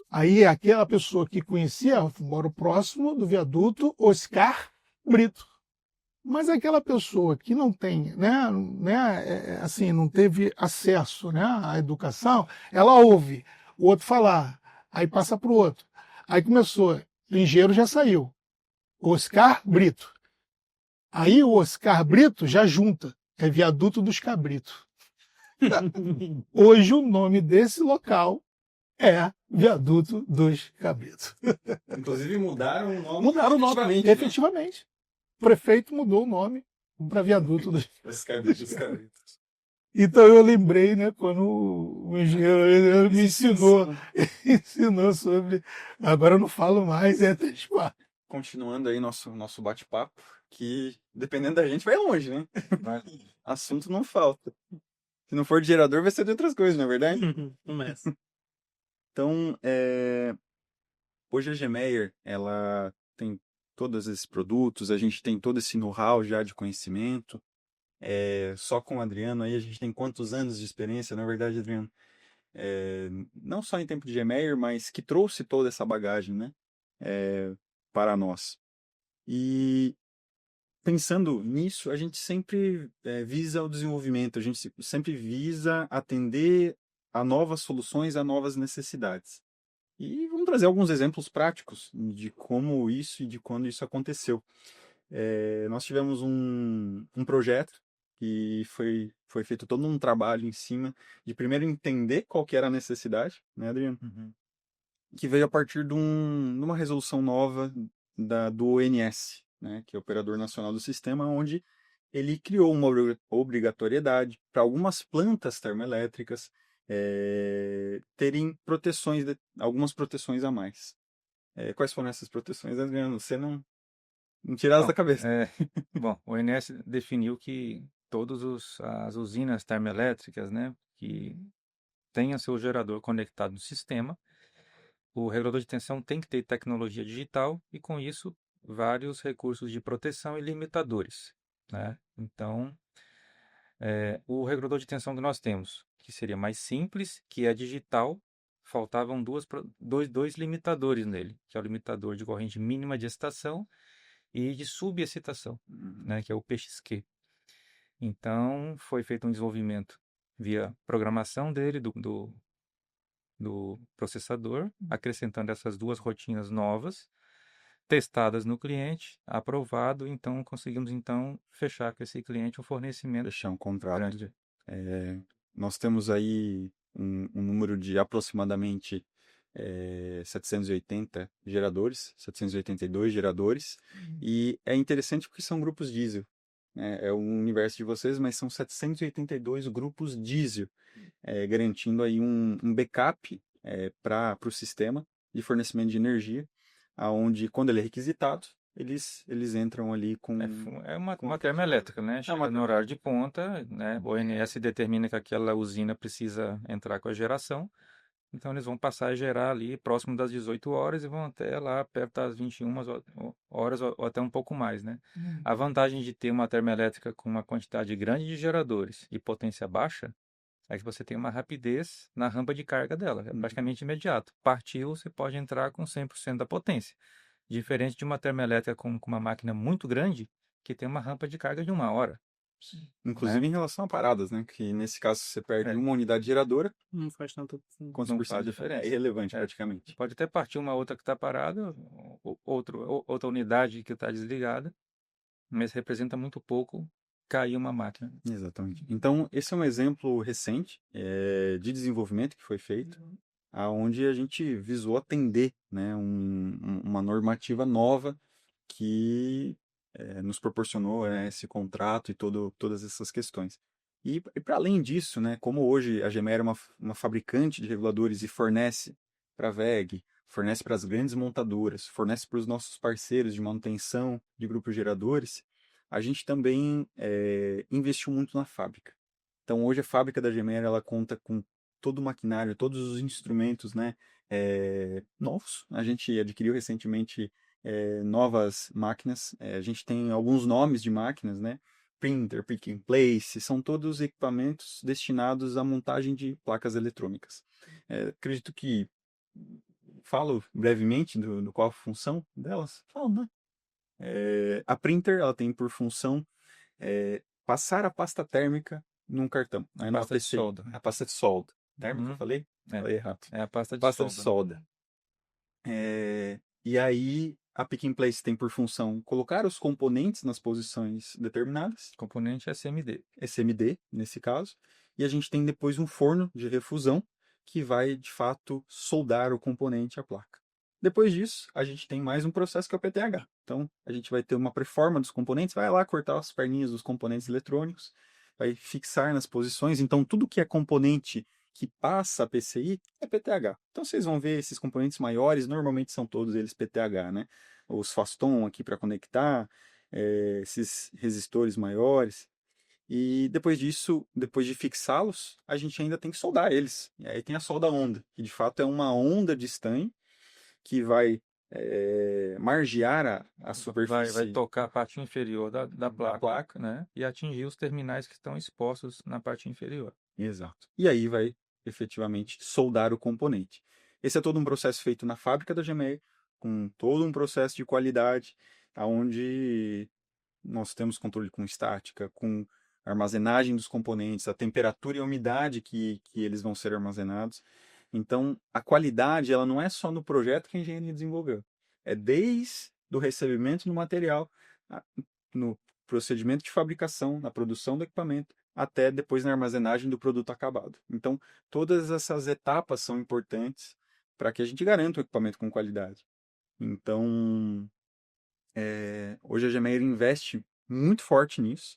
Aí aquela pessoa que conhecia, eu moro próximo do viaduto Oscar Brito. Mas aquela pessoa que não tem, assim, não teve acesso, né, à educação, ela ouve o outro falar, aí passa para o outro. Aí começou, o engenheiro já saiu, Oscar Brito. Aí o Oscar Brito já junta, é viaduto dos Cabritos. Hoje o nome desse local é Viaduto dos Cabritos. Inclusive mudaram o nome. Mudaram o nome, efetivamente. O prefeito mudou o nome para Viaduto dos Cabritos. Então eu lembrei, né, quando o engenheiro me ensinou sobre. Agora eu não falo mais, é 3/4. Continuando aí nosso bate-papo, que dependendo da gente vai longe, né? Assunto não falta. Se não for de gerador, vai ser de outras coisas, não é verdade? Começa. Então, hoje a Gemeyer, ela tem todos esses produtos, a gente tem todo esse know-how já de conhecimento. Só com o Adriano aí, a gente tem quantos anos de experiência, na verdade, Adriano? Não só em tempo de Gemeyer, mas que trouxe toda essa bagagem, né? Para nós. E pensando nisso, a gente sempre visa o desenvolvimento, a gente sempre visa atender a novas soluções, a novas necessidades. E vamos trazer alguns exemplos práticos de como isso e de quando isso aconteceu. Nós tivemos um projeto que foi feito todo um trabalho em cima de primeiro entender qual que era a necessidade, né, Adriano? Uhum. Que veio a partir de uma resolução nova do ONS, né, que é o Operador Nacional do Sistema, onde ele criou uma obrigatoriedade para algumas plantas termoelétricas terem algumas proteções a mais. Quais foram essas proteções, Adriano? Você não tirasse da cabeça. Bom, o ONS definiu que todas as usinas termoelétricas, né, que tenham seu gerador conectado no sistema, o regulador de tensão tem que ter tecnologia digital e, com isso, vários recursos de proteção e limitadores, né? Então, o regulador de tensão que nós temos, que seria mais simples, que é digital, faltavam dois limitadores nele, que é o limitador de corrente mínima de excitação e de subexcitação, né, que é o PXQ. Então, foi feito um desenvolvimento via programação dele, do processador, acrescentando essas duas rotinas novas, testadas no cliente, aprovado, então conseguimos fechar com esse cliente um fornecimento Fechar um contrato. grande. Nós temos aí um número de aproximadamente 780 geradores, 782 geradores, e é interessante porque são grupos diesel. É o universo de vocês, mas são 782 grupos diesel, garantindo aí um backup para o sistema de fornecimento de energia, aonde quando ele é requisitado, eles entram ali com... É uma termoelétrica, né? Chega no horário de ponta, né? O ONS determina que aquela usina precisa entrar com a geração, então eles vão passar a gerar ali próximo das 18 horas e vão até lá perto das 21 horas ou até um pouco mais, né? A vantagem de ter uma termoelétrica com uma quantidade grande de geradores e potência baixa é que você tem uma rapidez na rampa de carga dela, é praticamente imediato. Partiu, você pode entrar com 100% da potência. Diferente de uma termoelétrica com uma máquina muito grande, que tem uma rampa de carga de 1 hora. Inclusive em relação a paradas, né? Que nesse caso você perde uma unidade geradora, Não faz tanto. quantos Não por faz cento diferença. é irrelevante praticamente. Pode até partir uma outra que está parada, outra unidade que está desligada, mas representa muito pouco cair uma máquina. Exatamente. Então, esse é um exemplo recente de desenvolvimento que foi feito, aonde a gente visou atender, né, uma normativa nova que nos proporcionou esse contrato e todas essas questões. E para além disso, né, como hoje a Gemer é uma fabricante de reguladores e fornece para a WEG, fornece para as grandes montadoras, fornece para os nossos parceiros de manutenção de grupos geradores, a gente também investiu muito na fábrica. Então hoje a fábrica da Gemer ela conta com todo o maquinário, todos os instrumentos, né, novos. A gente adquiriu recentemente novas máquinas. A gente tem alguns nomes de máquinas, né? Printer, pick and place, são todos equipamentos destinados à montagem de placas eletrônicas. Acredito que falo brevemente do qual a função delas. Falo, né? A printer ela tem por função passar a pasta térmica num cartão. Aí Pasta de solda. A pasta de solda. Térmica, eu falei? Falei errado. É a pasta de Pasta solda. de solda. E aí a pick and place tem por função colocar os componentes nas posições determinadas. Componente SMD. SMD, nesse caso. E a gente tem depois um forno de refusão que vai, de fato, soldar o componente à placa. Depois disso, a gente tem mais um processo que é o PTH. Então, a gente vai ter uma preforma dos componentes, vai lá cortar as perninhas dos componentes eletrônicos, vai fixar nas posições. Então, tudo que é componente que passa a PCI é PTH. Então, vocês vão ver esses componentes maiores, normalmente são todos eles PTH, né? Os Faston aqui para conectar, esses resistores maiores. E depois disso, depois de fixá-los, a gente ainda tem que soldar eles. E aí tem a solda onda, que de fato é uma onda de estanho que vai margear a vai superfície tocar a parte inferior da da placa, placa. né? E atingir os terminais que estão expostos na parte inferior. Exato. E aí vai efetivamente soldar o componente. Esse é todo um processo feito na fábrica da GMEA, com todo um processo de qualidade, onde nós temos controle com estática, com armazenagem dos componentes, a temperatura e a umidade que eles vão ser armazenados. Então, a qualidade ela não é só no projeto que a engenharia desenvolveu. É desde o recebimento do material, no procedimento de fabricação, na produção do equipamento, até depois na armazenagem do produto acabado. Então, todas essas etapas são importantes para que a gente garanta o equipamento com qualidade. Então, hoje a Gemeyer investe muito forte nisso.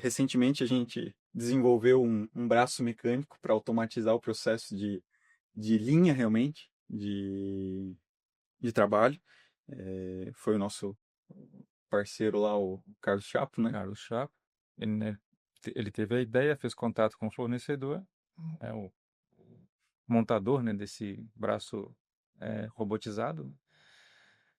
Recentemente a gente desenvolveu um braço mecânico para automatizar o processo de linha realmente de trabalho. Foi o nosso parceiro lá, o Carlos Chapo, né? Carlos Chapo, ele teve a ideia, fez contato com o fornecedor, o montador, né, desse braço robotizado,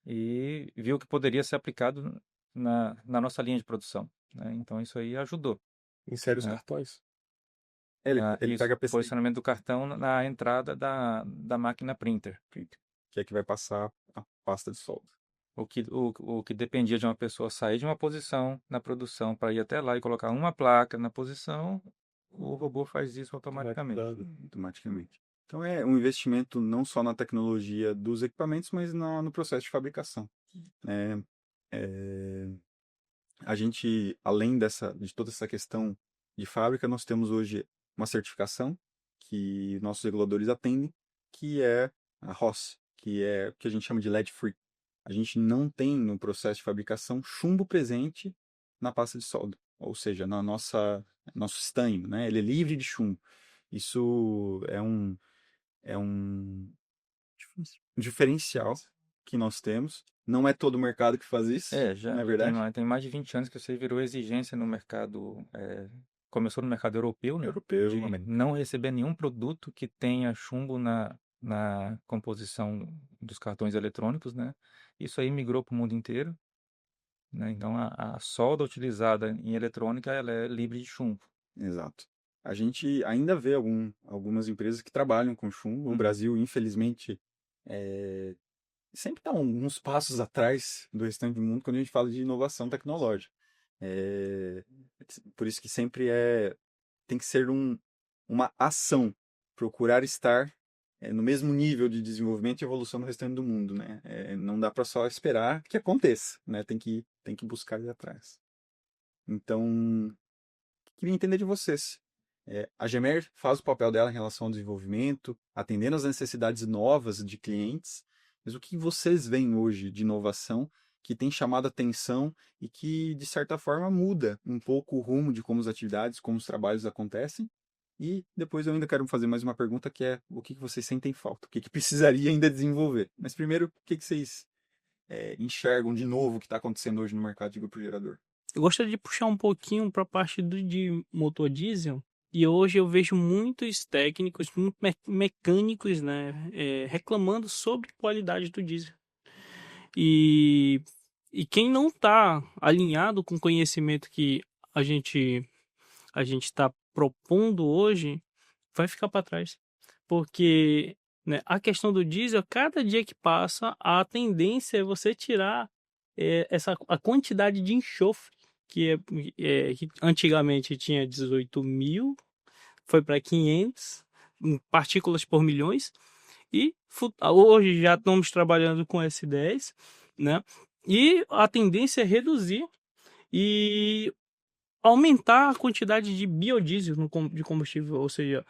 e viu que poderia ser aplicado na nossa linha de produção, né? Então isso aí ajudou. Insere os É. cartões. Ele Isso, pega a PCI, posicionamento do cartão na entrada da máquina printer. que é que vai passar a pasta de solda. O que dependia de uma pessoa sair de uma posição na produção para ir até lá e colocar uma placa na posição, o robô faz isso automaticamente. Automaticamente. Então é um investimento não só na tecnologia dos equipamentos, mas no processo de fabricação. A gente, além de toda essa questão de fábrica, nós temos hoje uma certificação que nossos reguladores atendem, que é a RoHS, que é o que a gente chama de lead free. A gente não tem no processo de fabricação chumbo presente na pasta de solda, ou seja, na nosso estanho, né? Ele é livre de chumbo. Isso é um diferencial que nós temos. Não é todo mercado que faz isso, Já não é verdade? tem mais de 20 anos que você virou exigência no mercado, começou no mercado europeu, né? Europeu, De não receber nenhum produto que tenha chumbo na composição dos cartões eletrônicos, né? Isso aí migrou para o mundo inteiro, né? Então a solda utilizada em eletrônica ela é livre de chumbo. Exato. A gente ainda vê algumas empresas que trabalham com chumbo. O Brasil, infelizmente, sempre está uns passos atrás do restante do mundo quando a gente fala de inovação tecnológica. Por isso que sempre tem que ser uma ação, procurar estar no mesmo nível de desenvolvimento e evolução do restante do mundo, né? Não dá para só esperar que aconteça, né? Tem que buscar ir atrás. Então, queria entender de vocês. A Gemer faz o papel dela em relação ao desenvolvimento, atendendo às necessidades novas de clientes, mas o que vocês veem hoje de inovação que tem chamado a atenção e que, de certa forma, muda um pouco o rumo de como as atividades, como os trabalhos acontecem? E depois eu ainda quero fazer mais uma pergunta, que é o que vocês sentem falta? O que precisaria ainda desenvolver? Mas primeiro, o que vocês enxergam de novo que está acontecendo hoje no mercado de grupo gerador? Eu gostaria de puxar um pouquinho para a parte de motor diesel. E hoje eu vejo muitos técnicos, muitos mecânicos, né, reclamando sobre a qualidade do diesel. E quem não está alinhado com o conhecimento que a gente está propondo hoje, vai ficar para trás. Porque, né, a questão do diesel, cada dia que passa, a tendência é você tirar a quantidade de enxofre, que antigamente tinha 18.000, foi para 500 partículas por milhões, e hoje já estamos trabalhando com S10, né? E a tendência é reduzir e aumentar a quantidade de biodiesel de combustível, ou seja,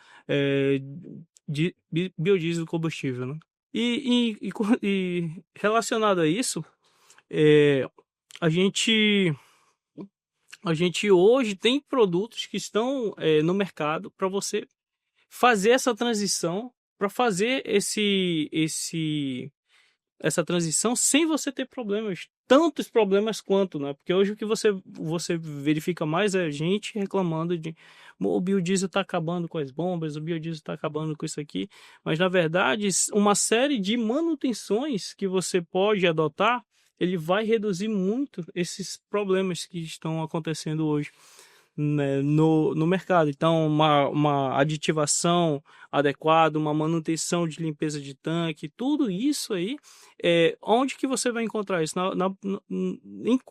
de biodiesel combustível, né? E relacionado a isso, a gente hoje tem produtos que estão no mercado para você fazer essa transição, para fazer essa transição sem você ter problemas, tantos problemas quanto, né? Porque hoje o que você verifica mais é gente reclamando de o biodiesel está acabando com as bombas, o biodiesel está acabando com isso aqui, mas na verdade uma série de manutenções que você pode adotar, ele vai reduzir muito esses problemas que estão acontecendo hoje, né, no mercado. Então, uma aditivação adequada, uma manutenção de limpeza de tanque, tudo isso aí, onde que você vai encontrar isso?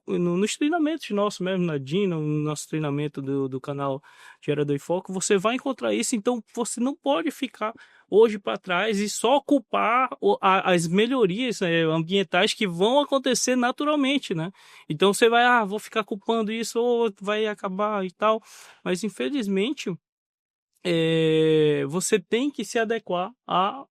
Nos treinamentos nossos mesmo, na Dina, no nosso treinamento do canal Gerador e Foco, você vai encontrar isso. Então, você não pode ficar hoje para trás e só culpar as melhorias ambientais que vão acontecer naturalmente, né? Então você vai, vou ficar culpando isso ou vai acabar e tal, mas infelizmente você tem que se adequar à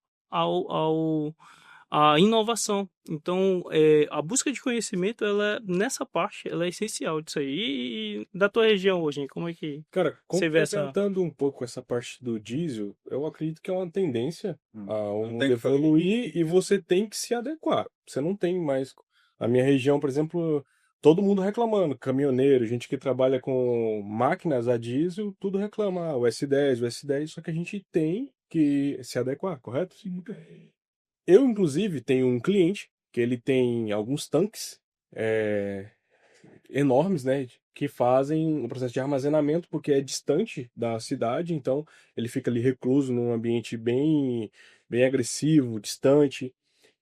inovação. Então a busca de conhecimento, nessa parte, ela é essencial disso aí. E da tua região hoje, como é que Cara, você vê essa... complementando um pouco essa parte do diesel, eu acredito que é uma tendência ao Não mundo tem que fazer. evoluir e você tem que se adequar. Você não tem mais. A minha região, por exemplo, todo mundo reclamando, caminhoneiro, gente que trabalha com máquinas a diesel, tudo reclama, o S10, o S10, só que a gente tem que se adequar, correto? Sim. Eu, inclusive, tenho um cliente que ele tem alguns tanques enormes, né, que fazem um processo de armazenamento porque é distante da cidade, então ele fica ali recluso num ambiente bem agressivo, distante,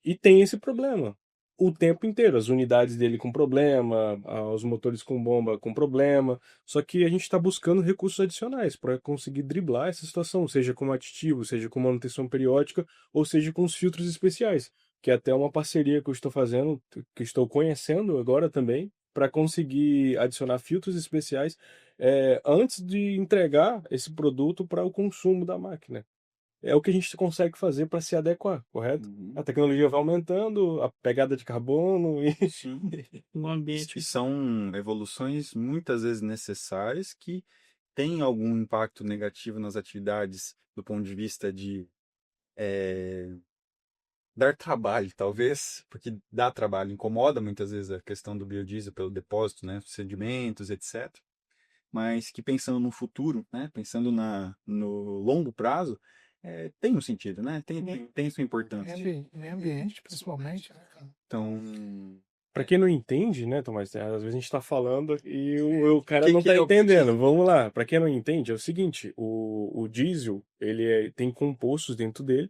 e tem esse problema o tempo inteiro, as unidades dele com problema, os motores com bomba com problema, só que a gente está buscando recursos adicionais para conseguir driblar essa situação, seja com aditivo, seja com manutenção periódica, ou seja com os filtros especiais, que é até uma parceria que eu estou fazendo, que estou conhecendo agora também, para conseguir adicionar filtros especiais antes de entregar esse produto para o consumo da máquina. É o que a gente consegue fazer para se adequar, correto? Uhum. A tecnologia vai aumentando, a pegada de carbono e Sim. no ambiente? E são evoluções muitas vezes necessárias que têm algum impacto negativo nas atividades do ponto de vista de dar trabalho, talvez, porque dá trabalho, incomoda muitas vezes a questão do biodiesel pelo depósito, né, sedimentos, etc. Mas que pensando no futuro, né, pensando no longo prazo, tem um sentido, né? Tem sua importância. Meio ambiente, principalmente, né, cara? Então, para quem não entende, né, Tomás, às vezes a gente está falando e o cara Que não que está é o entendendo. biodiesel? Vamos lá. Para quem não entende, é o seguinte: o diesel ele tem compostos dentro dele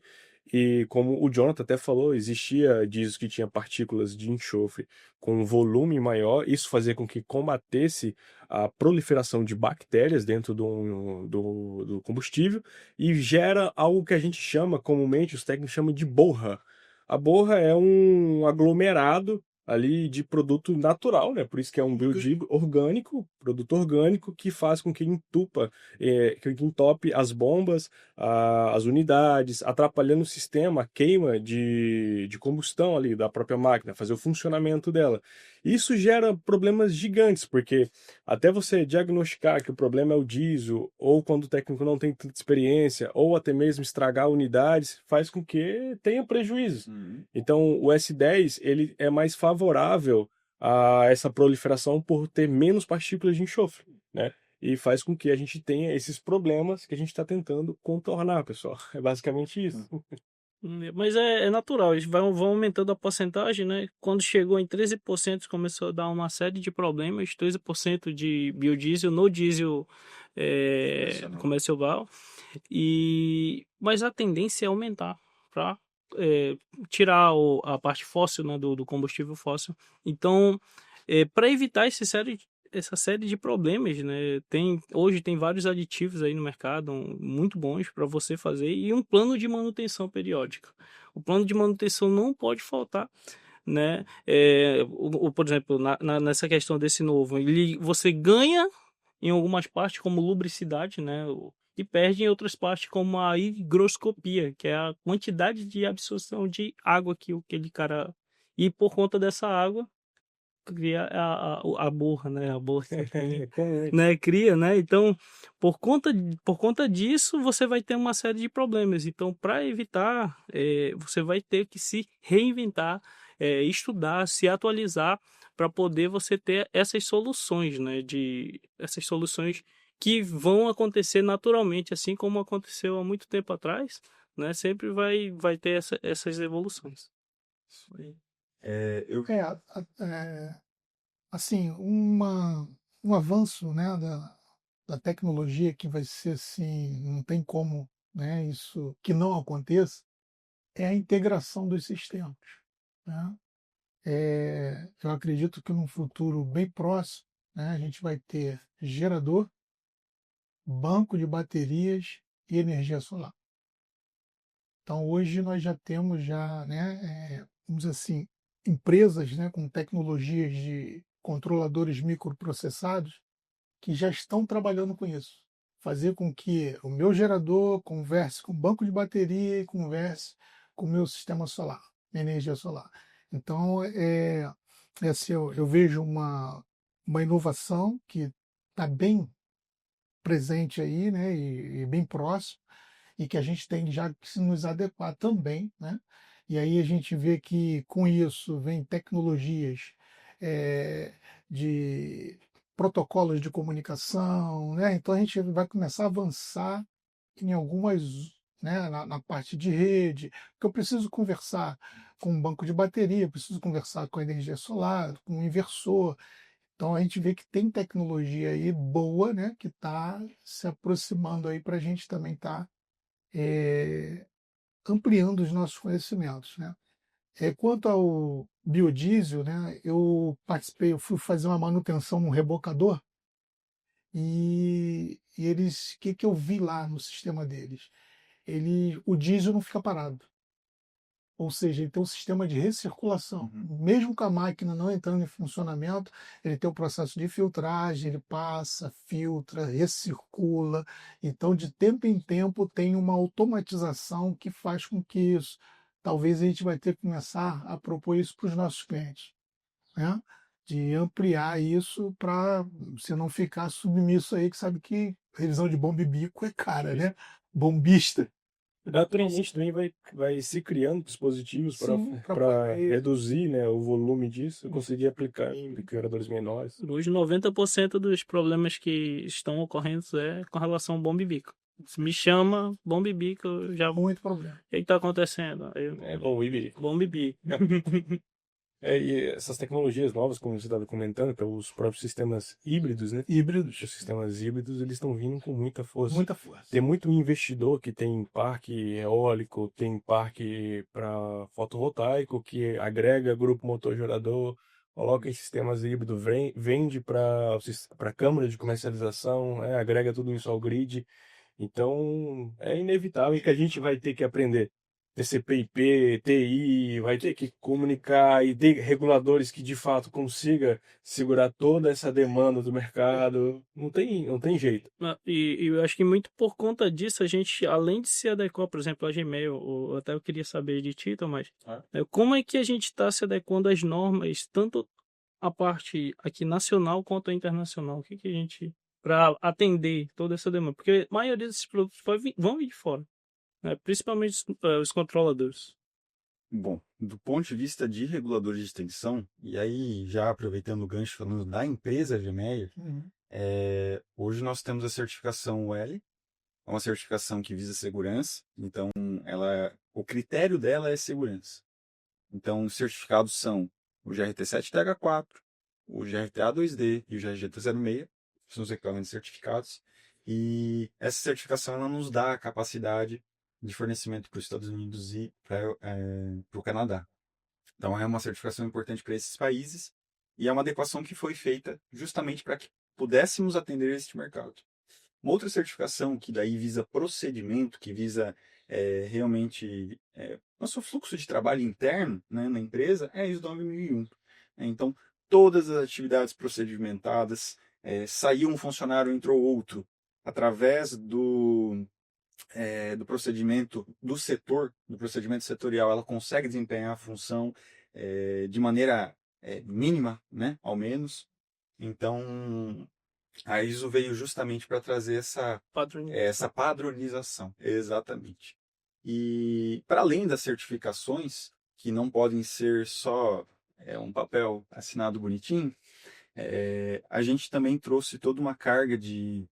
e como o Jonathan até falou, existia diesel que tinha partículas de enxofre com um volume maior. Isso fazia com que combatesse a proliferação de bactérias dentro do combustível e gera algo que a gente chama comumente, os técnicos chamam de borra. A borra é um aglomerado ali de produto natural, né? Por isso que é um biodiesel orgânico, produto orgânico que faz com que que entope as bombas, as unidades, atrapalhando o sistema, a queima de combustão ali da própria máquina, fazer o funcionamento dela. Isso gera problemas gigantes, porque até você diagnosticar que o problema é o diesel, ou quando o técnico não tem tanta experiência, ou até mesmo estragar unidades, faz com que tenha prejuízos. Então, o S10 ele é mais favorável a essa proliferação por ter menos partículas de enxofre, né? E faz com que a gente tenha esses problemas que a gente está tentando contornar, pessoal. É basicamente isso. Mas é natural, eles vão aumentando a porcentagem, né? Quando chegou em 13%, começou a dar uma série de problemas, 13% de biodiesel no diesel comercial. Mas a tendência é aumentar para tirar a parte fóssil, né, do combustível fóssil. Então, para evitar essa série de problemas, né? Hoje tem vários aditivos aí no mercado muito bons para você fazer e um plano de manutenção periódica. O plano de manutenção não pode faltar, né? Por exemplo, nessa questão desse novo, você ganha em algumas partes como lubricidade, né? E perde em outras partes como a higroscopia, que é a quantidade de absorção de água que aquele cara... E por conta dessa água, cria a borra, né? A borra, né? Cria, né? Então, por conta disso, você vai ter uma série de problemas. Então, para evitar, você vai ter que se reinventar, estudar, se atualizar para poder você ter essas soluções, né? Essas soluções que vão acontecer naturalmente, assim como aconteceu há muito tempo atrás, né? Sempre vai ter essas evoluções. Isso aí. Eu É, assim, um avanço, né, da tecnologia que vai ser assim, não tem como, né, isso que não aconteça, é a integração dos sistemas, né? Eu acredito que num futuro bem próximo, né, a gente vai ter gerador, banco de baterias e energia solar. Então, hoje nós já temos vamos dizer assim, empresas, né, com tecnologias de controladores microprocessados que já estão trabalhando com isso. Fazer com que o meu gerador converse com o banco de bateria e converse com o meu sistema solar, energia solar. Então, assim, eu vejo uma inovação que está bem presente aí, né, e bem próximo, e que a gente tem já que se nos adequar também, né? E aí a gente vê que com isso vem tecnologias eh, de protocolos de comunicação, né? Então a gente vai começar a avançar em algumas, né, na parte de rede, que eu preciso conversar com um banco de bateria, eu preciso conversar com a energia solar, com um inversor. Então a gente vê que tem tecnologia aí boa, né, que está se aproximando aí para a gente também estar ampliando os nossos conhecimentos, né? Quanto ao biodiesel, né, eu fui fazer uma manutenção no rebocador e eles, o que que eu vi lá no sistema deles? O diesel não fica parado. Ou seja, ele tem um sistema de recirculação. Mesmo com a máquina não entrando em funcionamento, ele tem o processo de filtragem, ele passa, filtra, recircula. Então, de tempo em tempo, tem uma automatização que faz com que isso. Talvez a gente vai ter que começar a propor isso para os nossos clientes, né? De ampliar isso para você não ficar submisso aí, que sabe que revisão de bomba e bico é cara, né? Bombista. Naturalmente também vai se criando dispositivos Sim, para para poder. reduzir, né, o volume disso, conseguir aplicar em geradores menores. Hoje, 90% dos problemas que estão ocorrendo é com relação ao bomba e bico. Se me chama bomba e bico, eu já... O Muito problema. que está acontecendo? É bom, e Bomba e bico. e essas tecnologias novas, como você estava comentando, que é os próprios sistemas híbridos, né? Híbridos. Os sistemas híbridos, eles estão vindo com muita força. Muita força. Tem muito investidor que tem parque eólico, tem parque para fotovoltaico, que agrega grupo motor gerador, coloca em sistemas híbridos, vende para a câmara de comercialização, agrega tudo isso ao grid. Então, é inevitável que a gente vai ter que aprender TCP/IP, TI, vai ter que comunicar e ter reguladores que de fato consiga segurar toda essa demanda do mercado. Não tem jeito. E eu acho que muito por conta disso, a gente, além de se adequar, por exemplo, a Gmail, ou até eu queria saber de ti, Tomás, como é que a gente está se adequando às normas, tanto a parte aqui nacional quanto a internacional? O que a gente, para atender toda essa demanda? Porque a maioria desses produtos vão vir de fora, né? Principalmente os controladores. Bom, do ponto de vista de reguladores de extensão, e aí já aproveitando o gancho falando da empresa GMeyer, hoje nós temos a certificação UL, é uma certificação que visa segurança, então o critério dela é segurança. Então os certificados são o GRT7TH4, o GRTA2D e o GRGT06, são os equipamentos certificados, e essa certificação ela nos dá a capacidade de fornecimento para os Estados Unidos e para o Canadá. Então é uma certificação importante para esses países e é uma adequação que foi feita justamente para que pudéssemos atender este mercado. Uma outra certificação que daí visa procedimento, que visa realmente nosso fluxo de trabalho interno, né, na empresa, é a ISO 9001. Então, todas as atividades procedimentadas, saiu um funcionário, entrou outro, através do procedimento do setor, do procedimento setorial, ela consegue desempenhar a função de maneira mínima, né, ao menos. Então, a ISO veio justamente para trazer essa padronização, exatamente. E para além das certificações, que não podem ser só um papel assinado bonitinho, a gente também trouxe toda uma carga de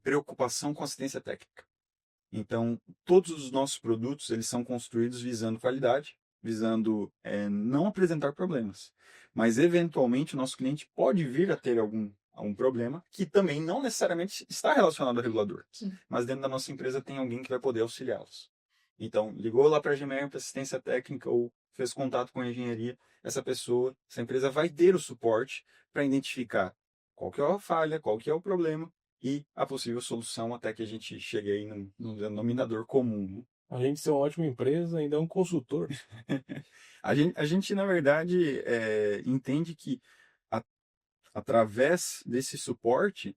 preocupação com assistência técnica. Então, todos os nossos produtos eles são construídos visando qualidade, visando não apresentar problemas. Mas, eventualmente, o nosso cliente pode vir a ter algum problema que também não necessariamente está relacionado ao regulador. Sim. Mas dentro da nossa empresa tem alguém que vai poder auxiliá-los. Então, ligou lá para a GMR para assistência técnica ou fez contato com a engenharia, essa empresa vai ter o suporte para identificar qual que é a falha, qual que é o problema e a possível solução até que a gente chegue aí no denominador comum. Além de ser uma ótima empresa, ainda é um consultor. A gente na verdade, entende que através desse suporte,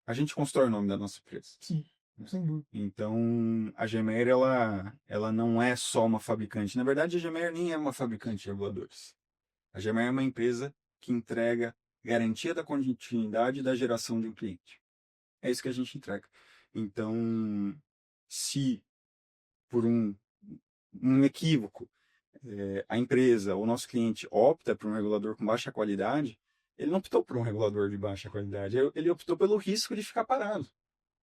a gente constrói o nome da nossa empresa. Sim, sem dúvida. Então, a Gemer, ela não é só uma fabricante. Na verdade, a Gemer nem é uma fabricante de reguladores. A Gemer é uma empresa que entrega garantia da continuidade da geração de um cliente. É isso que a gente entrega. Então, se por um equívoco, a empresa, o nosso cliente opta por um regulador com baixa qualidade, ele não optou por um regulador de baixa qualidade, ele optou pelo risco de ficar parado.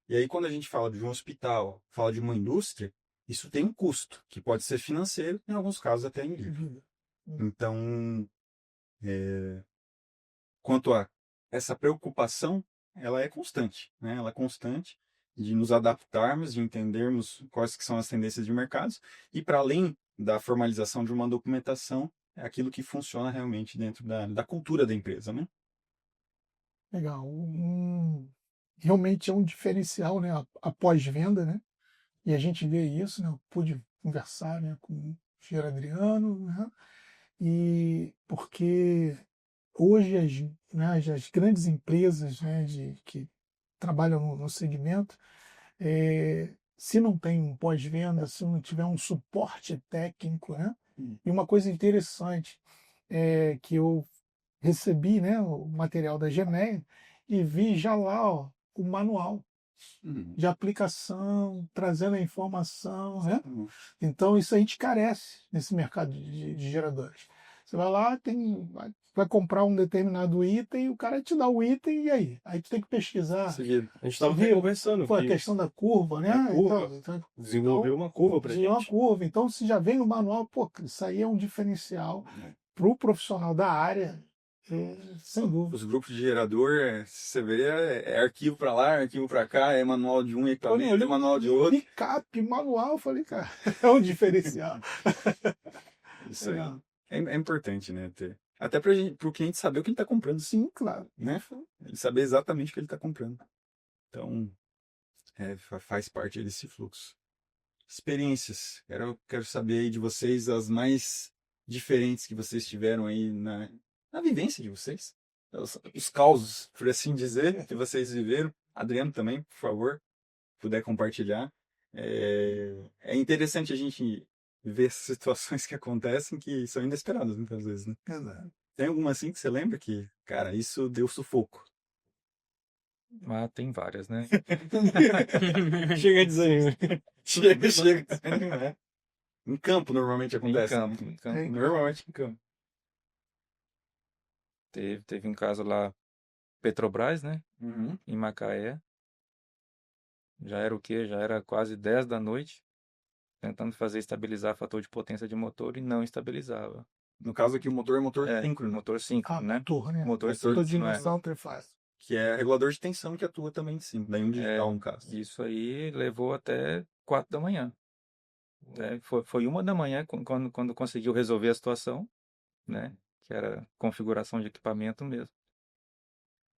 E aí, quando a gente fala de um hospital, fala de uma indústria, isso tem um custo, que pode ser financeiro, em alguns casos até em vida. Então, quanto a essa preocupação, ela é constante, né? Ela é constante de nos adaptarmos, de entendermos quais que são as tendências de mercado e para além da formalização de uma documentação, é aquilo que funciona realmente dentro da cultura da empresa, né? Legal. Realmente é um diferencial, né? A pós-venda, né? E a gente vê isso, né? Eu pude conversar, né, com o engenheiro Adriano, né? E porque hoje as grandes empresas, né, que trabalham no segmento, se não tem um pós-venda, se não tiver um suporte técnico, né? E uma coisa interessante é que eu recebi, né, o material da GMEA e vi já lá, ó, o manual de aplicação, trazendo a informação, né? Então isso a gente carece nesse mercado de geradores. Você vai lá, vai comprar um determinado item, o cara te dá o item e aí? Aí tu tem que pesquisar. A gente estava conversando. Foi a questão da curva, né? A curva. Então, desenvolveu uma curva para gente. Uma curva. Então, se já vem no manual, pô, isso aí é um diferencial para o profissional da área, sem dúvida. Os grupos de gerador, você vê, é arquivo para lá, arquivo para cá, é manual de um equipamento, é manual de outro. Picape, manual, eu falei, cara, é um diferencial. Isso aí. É importante, né? Até para o cliente saber o que ele está comprando. Sim, claro. Né? Ele saber exatamente o que ele está comprando. Então, faz parte desse fluxo. Experiências. Quero saber aí de vocês as mais diferentes que vocês tiveram aí na vivência de vocês. Os causos, por assim dizer, que vocês viveram. Adriano também, por favor, puder compartilhar. É interessante a gente ver situações que acontecem que são inesperadas muitas vezes, né? Exato. Tem alguma assim que você lembra que, cara, isso deu sufoco? Ah, tem várias, né? Chega de desânimo. Chega. Em campo normalmente acontece. Em campo. Normalmente em campo. Teve um caso lá, Petrobras, né? Uhum. Em Macaé. Já era o quê? Já era quase 10 da noite. Tentando estabilizar fator de potência de motor e não estabilizava. No caso aqui o motor é motor síncrono. Motor síncrono, né? Motor, né? Motor de indução trifásica. Que é regulador de tensão que atua também em cima. Daí um digital, no caso. Isso aí levou até 4 da manhã. Foi 1 da manhã quando conseguiu resolver a situação, né? Que era configuração de equipamento mesmo.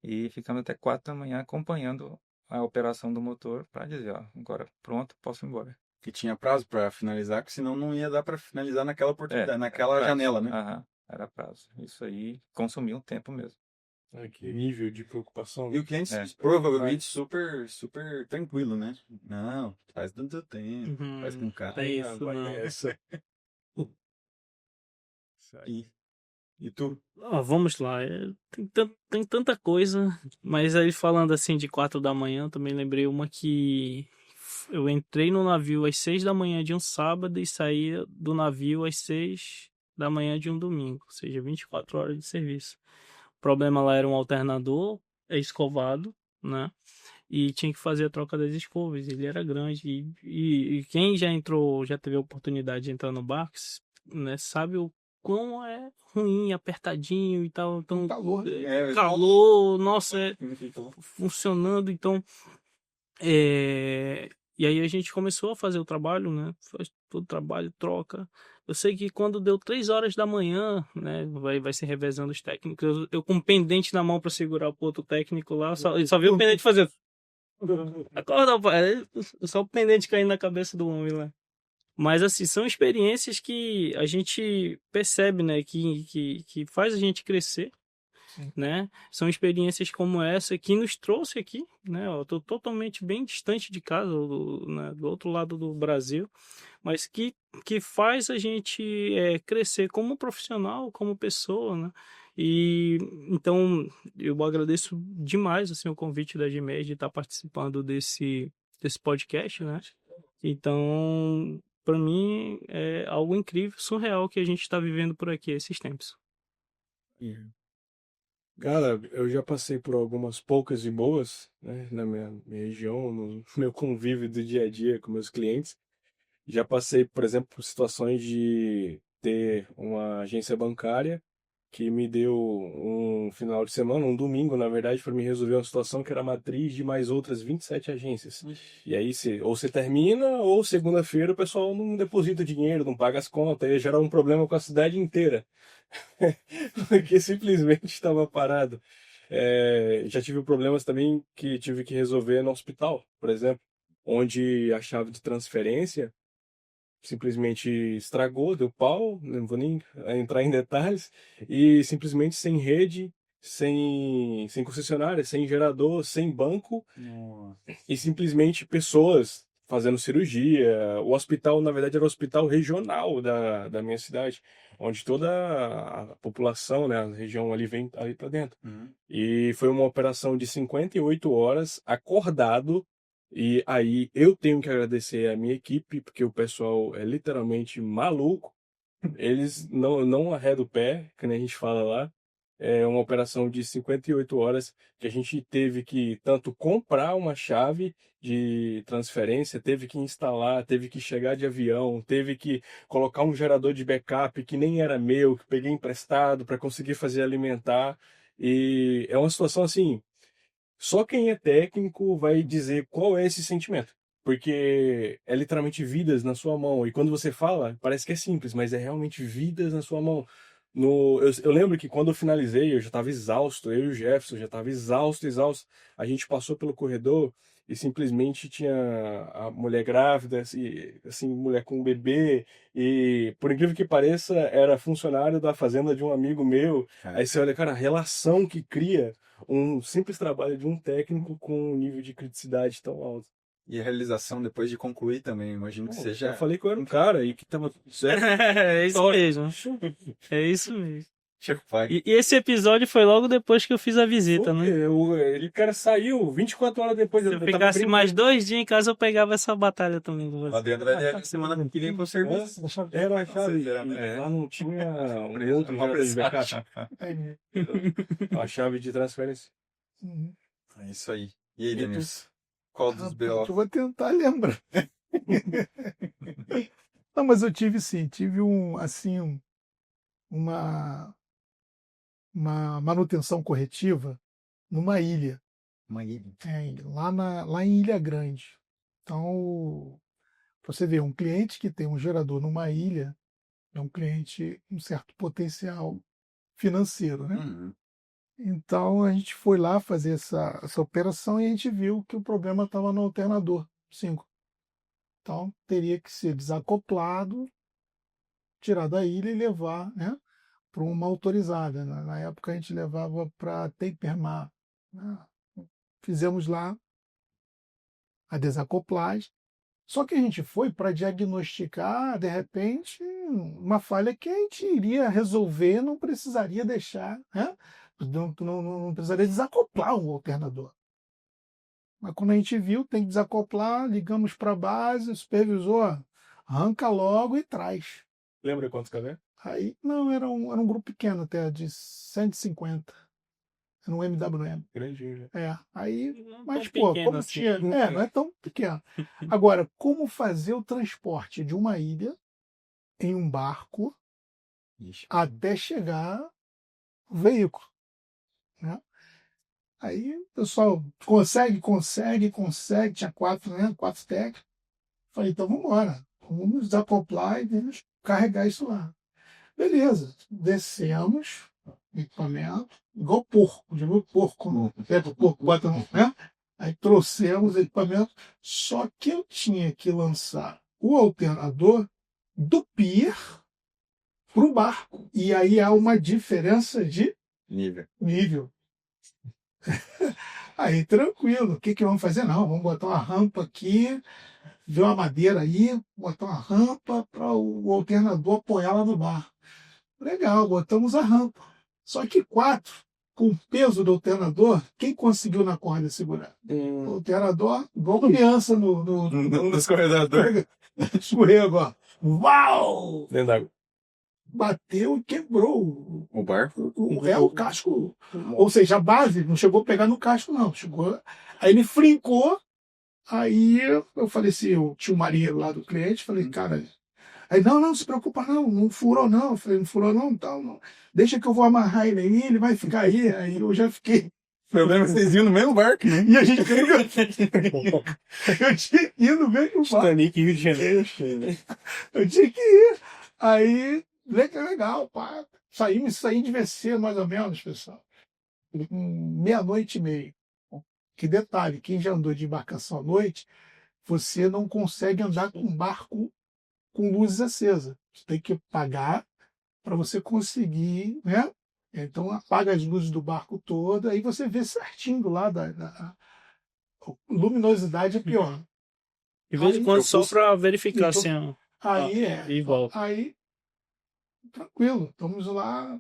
E ficamos até 4 da manhã acompanhando a operação do motor para dizer, ó, agora pronto, posso ir embora. Que tinha prazo para finalizar, porque senão não ia dar para finalizar naquela oportunidade, naquela janela, né? Aham, era prazo. Isso aí consumiu um tempo mesmo. Que nível de preocupação. E o cliente provavelmente super, super tranquilo, né? Não, faz do teu tempo, faz com calma. É isso, não. Essa. cara. E tu? Vamos lá, tem tanta coisa, mas aí falando assim de 4 da manhã, eu também lembrei uma que eu entrei no navio às 6 da manhã de um sábado e saía do navio às 6 da manhã de um domingo, ou seja, 24 horas de serviço. O problema lá era um alternador escovado, né? E tinha que fazer a troca das escovas. Ele era grande. E quem já entrou, já teve a oportunidade de entrar no barco, né, sabe o quão é ruim, apertadinho e tal. Então, Calor. calor, nossa, funcionando. Então, e aí a gente começou a fazer o trabalho, né? Faz todo o trabalho, troca. Eu sei que quando deu 3 horas da manhã, né? Vai se revezando os técnicos. Eu com um pendente na mão para segurar o outro técnico lá, ele só viu o pendente fazer. Acorda, pai. Só o pendente caindo na cabeça do homem lá. Mas assim, são experiências que a gente percebe, né? Que faz a gente crescer. Sim. Né? São experiências como essa que nos trouxe aqui, né? Eu tô totalmente bem distante de casa, né? Do outro lado do Brasil, mas que faz a gente crescer como profissional, como pessoa, né? E então eu agradeço demais assim, o convite da GMED de estar participando desse podcast, né? Então, para mim é algo incrível, surreal que a gente está vivendo por aqui esses tempos. Cara, eu já passei por algumas poucas e boas, né, na minha região, no meu convívio do dia a dia com meus clientes. Já passei, por exemplo, por situações de ter uma agência bancária que me deu um final de semana, um domingo, na verdade, para me resolver uma situação que era matriz de mais outras 27 agências. E aí, ou você termina, ou segunda-feira o pessoal não deposita dinheiro, não paga as contas, e gera um problema com a cidade inteira. Porque simplesmente estava parado. Já tive problemas também que tive que resolver no hospital, por exemplo, onde a chave de transferência simplesmente estragou, deu pau, não vou nem entrar em detalhes, e simplesmente sem rede, sem concessionária, sem gerador, sem banco, e simplesmente pessoas fazendo cirurgia. O hospital, na verdade, era o hospital regional da minha cidade, onde toda a população, né, a região ali vem ali para dentro. E foi uma operação de 58 horas, acordado. E aí eu tenho que agradecer a minha equipe, porque o pessoal é literalmente maluco. Eles não arredam o pé, que nem a gente fala lá. É uma operação de 58 horas que a gente teve que tanto comprar uma chave de transferência, teve que instalar, teve que chegar de avião, teve que colocar um gerador de backup que nem era meu, que peguei emprestado para conseguir fazer alimentar. E é uma situação assim, só quem é técnico vai dizer qual é esse sentimento. Porque é literalmente vidas na sua mão. E quando você fala, parece que é simples, mas é realmente vidas na sua mão. Eu lembro que quando eu finalizei, eu já estava exausto, eu e o Jefferson já estava exausto, exausto. A gente passou pelo corredor e simplesmente tinha a mulher grávida, assim, mulher com um bebê. E, por incrível que pareça, era funcionário da fazenda de um amigo meu. Aí você olha, cara, a relação que cria um simples trabalho de um técnico com um nível de criticidade tão alto. E a realização depois de concluir também, imagino que seja. Eu falei que eu era um cara e que tava tudo certo. É isso mesmo. É isso mesmo. Pai. E esse episódio foi logo depois que eu fiz a visita, né? Ele, cara, saiu 24 horas depois. Se eu ficasse mais 2 dias em casa, eu pegava essa batalha também com O você. Adriano vai ter semana que vem com o serviço. Era a chave. Lá não tinha um outro gerador de backup. A chave de transferência. É isso aí. E aí, Denilson? Qual dos BO? Eu vou tentar lembrar. Não, mas eu tive sim, uma manutenção corretiva numa ilha, Uma ilha. lá em Ilha Grande. Então, você vê, um cliente que tem um gerador numa ilha é um cliente com um certo potencial financeiro, né? Então a gente foi lá fazer essa operação e a gente viu que o problema estava no alternador 5. Então teria que ser desacoplado, tirar da ilha e levar, né, para uma autorizada. Na época a gente levava para Tempermar, né? Fizemos lá a desacoplagem Só que a gente foi para diagnosticar, de repente, uma falha que a gente iria resolver, não precisaria deixar, né? Não precisaria desacoplar o alternador. Mas quando a gente viu, tem que desacoplar, ligamos para a base, o supervisor arranca logo e traz. Lembra quantos kV? Aí, não, era um grupo pequeno até, de 150. Era um MWM. Grandinho, já. Aí, Não mas, tão pô, pequeno como assim. tinha. Não é tão pequeno. Agora, como fazer o transporte de uma ilha em um barco Ixi. até chegar o veículo, né? Aí o pessoal consegue, tinha 4, né? 4 técnicos. Falei, então vamos embora, vamos desacoplar e vamos carregar isso lá. Beleza, descemos, equipamento, igual porco, já viu porco, pega o porco, bota no, né? Aí trouxemos o equipamento, só que eu tinha que lançar o alternador do pier para o barco. E aí há uma diferença de nível. Aí, tranquilo. O que vamos fazer? Não, vamos botar uma rampa aqui, ver uma madeira aí, botar uma rampa para o alternador apoiar lá no barco. Legal, botamos a rampa. Só que 4, com o peso do alternador, quem conseguiu na corda segurar? O alternador, igual criança No escorregador. escorrego, ó. Uau! Dentro d'água. Bateu e quebrou O barco? o casco. Ou seja, a base não chegou a pegar no casco, não. Chegou. Aí ele frincou. Aí eu falei assim, o tio Maria lá do cliente, falei, cara. Aí, não se preocupa não furou não. Eu falei, não furou não, então não. Deixa que eu vou amarrar ele aí, ele vai ficar aí. Aí eu já fiquei. O problema é que vocês iam no mesmo barco, né? E a gente eu tinha que ir no mesmo barco. Titanic, Rio de Janeiro. Eu tinha que ir. Aí, legal, pá. Saí devia ser mais ou menos, pessoal, 00:30. Que detalhe, quem já andou de embarcação à noite, você não consegue andar com um barco com luzes acesas. Você tem que pagar para você conseguir, né? Então apaga as luzes do barco todo, aí você vê certinho do lado a luminosidade é pior. De vez em Aí, quando eu só pus- pra verificar então, assim, ó. Aí E volta. Aí, tranquilo, estamos lá.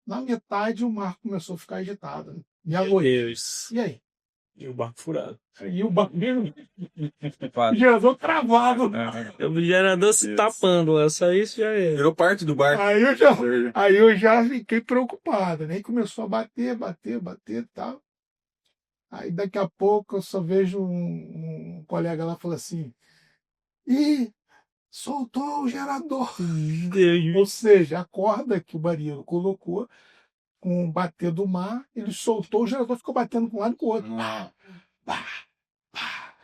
Na metade o mar começou a ficar agitado. E a Meu noite. Deus. E aí? E o barco furado. E o barqueiro, o gerador travado. O gerador se tapando lá, só isso já é. Virou parte do barco. Aí eu já fiquei preocupado, né? E começou a bater e tal. Aí daqui a pouco eu só vejo um colega lá falando assim: ih, soltou o gerador. Deus. Ou seja, a corda que o marinheiro colocou com o bater do mar, ele soltou, o gerador ficou batendo com um lado e com o outro. Pá, pá, pá.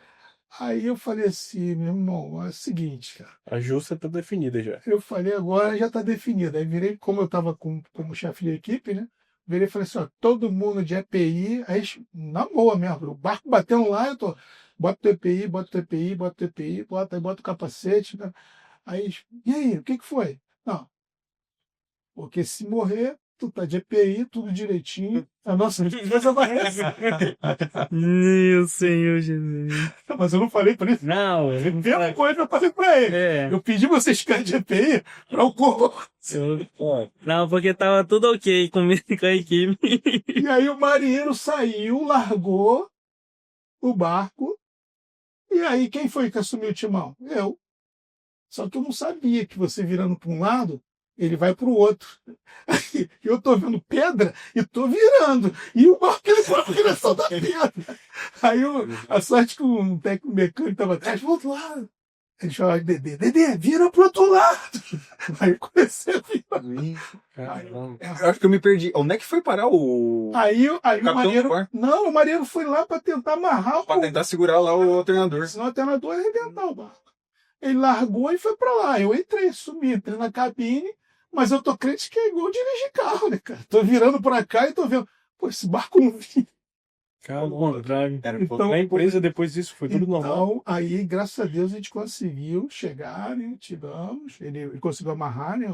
Aí eu falei assim, meu irmão, é o seguinte, cara. A justa tá definida já. Eu falei, agora já está definido. Aí virei, como eu estava como chefe de equipe, né? Virei e falei assim, ó, todo mundo de EPI, aí, na boa mesmo, o barco batendo lá, eu tô, bota o EPI, bota o capacete, né? Aí, e aí, o que foi? Não, porque se morrer, tu tá de EPI, tudo direitinho, a nossa defesa vai essa. Meu Senhor Jesus. Mas eu não falei para ele. Não, Mesma coisa eu falei para ele. é. Eu pedi vocês ficarem de EPI para o corpo. Não, porque tava tudo ok comigo com a equipe. E aí o marinheiro saiu, largou o barco. E aí quem foi que assumiu o timão? Eu. Só que eu não sabia que você virando para um lado, ele vai para o outro. Aí, eu tô vendo pedra e tô virando. E o barco ele foi na direção da pedra. Aí a sorte que um técnico mecânico estava atrás, pro outro lado. Ele chamava de Dedê, vira pro outro lado. Aí eu comecei a virar. Eu acho que eu me perdi. Onde é que foi parar o. Aí o capitão marinheiro. do barco? Não, o marinheiro foi lá para tentar amarrar Pra tentar segurar lá o alternador. senão o alternador ia arrebentar o barco. Ele largou e foi para lá. Eu entrei na cabine, mas eu tô crente que é igual dirigir carro, né, cara? Tô virando para cá e tô vendo, pô, esse barco não vinha. Ao contrário. Então, Na empresa, depois disso, foi tudo normal. Então, aí, graças a Deus, a gente conseguiu chegar, né? Tiramos, ele conseguiu amarrar, né?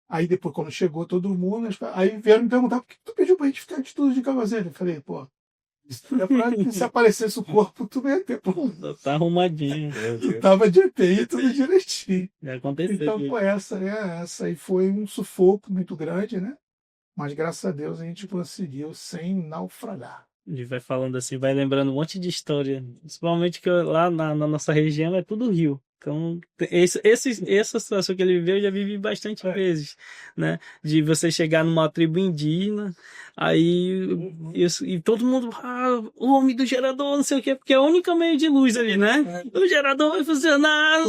Aí depois, quando chegou todo mundo, aí vieram me perguntar por que tu pediu pra gente ficar de tudo de capacete? Eu falei, pô, Se aparecesse o corpo, tu não ia ter, pô. Tá arrumadinho. Tava de EPI, tudo direitinho. Já aconteceu. Então, pô, essa aí foi um sufoco muito grande, né? Mas graças a Deus a gente conseguiu sem naufragar. A gente vai falando assim, vai lembrando um monte de história. Principalmente que lá na nossa região é tudo rio. Então, essa situação que ele viveu, eu já vivi bastante vezes, né? De você chegar numa tribo indígena, aí e todo mundo, o homem do gerador, não sei o quê, porque é a única meio de luz ali, né? O gerador vai funcionar.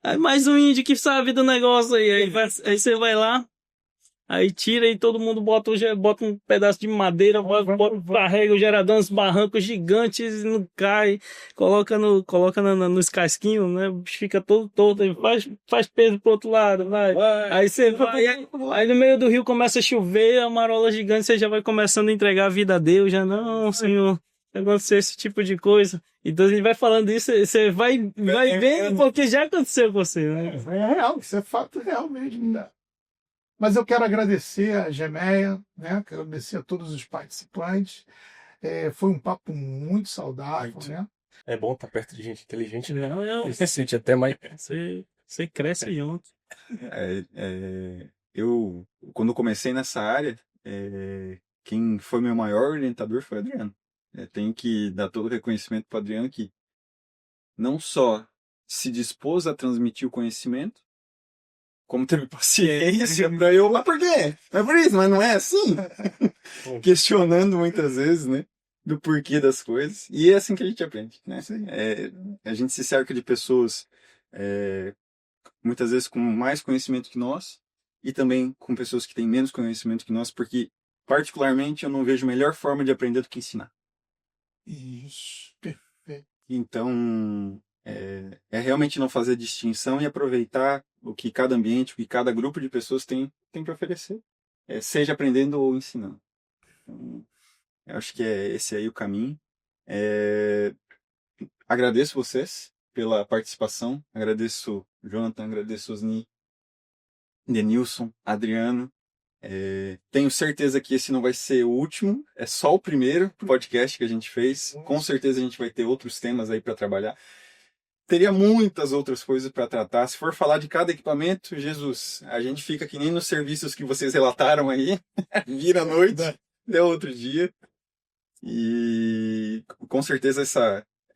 Aí mais um índio que sabe do negócio aí você vai lá. Aí tira e todo mundo bota um pedaço de madeira, carrega o gerador nos barrancos gigantes, não cai, coloca nos casquinhos, né? Fica todo torto, faz peso pro outro lado, vai. Aí você vai, aí no meio do rio começa a chover, a marola gigante, você já vai começando a entregar a vida a Deus, já não, Senhor, aconteceu esse tipo de coisa. Então a gente vai falando isso, você vai vendo porque já aconteceu com você, né? É real, isso é fato real mesmo, né? Mas eu quero agradecer a Gemeia, né? Quero agradecer a todos os participantes. Foi um papo muito saudável, né? É bom estar perto de gente inteligente, né? Você sente até mais. Você cresce junto. Eu, quando comecei nessa área, quem foi meu maior orientador foi o Adriano. Tenho que dar todo o reconhecimento para o Adriano, que não só se dispôs a transmitir o conhecimento, como teve paciência para eu, mas por quê? É por isso, mas não é assim? Questionando muitas vezes, né? Do porquê das coisas. E é assim que a gente aprende, né? A gente se cerca de pessoas, muitas vezes com mais conhecimento que nós, e também com pessoas que têm menos conhecimento que nós, porque, particularmente, eu não vejo melhor forma de aprender do que ensinar. Isso, perfeito. Então, é realmente não fazer distinção e aproveitar o que cada ambiente, o que cada grupo de pessoas tem para oferecer, seja aprendendo ou ensinando. Então, eu acho que é esse aí o caminho. Agradeço vocês pela participação, agradeço Jonathan, agradeço Osni, Denilson, Adriano. Tenho certeza que esse não vai ser o último, é só o primeiro podcast que a gente fez. Com certeza a gente vai ter outros temas aí para trabalhar. Teria muitas outras coisas para tratar. Se for falar de cada equipamento, Jesus, a gente fica que nem nos serviços que vocês relataram aí, vira a noite, até outro dia. E com certeza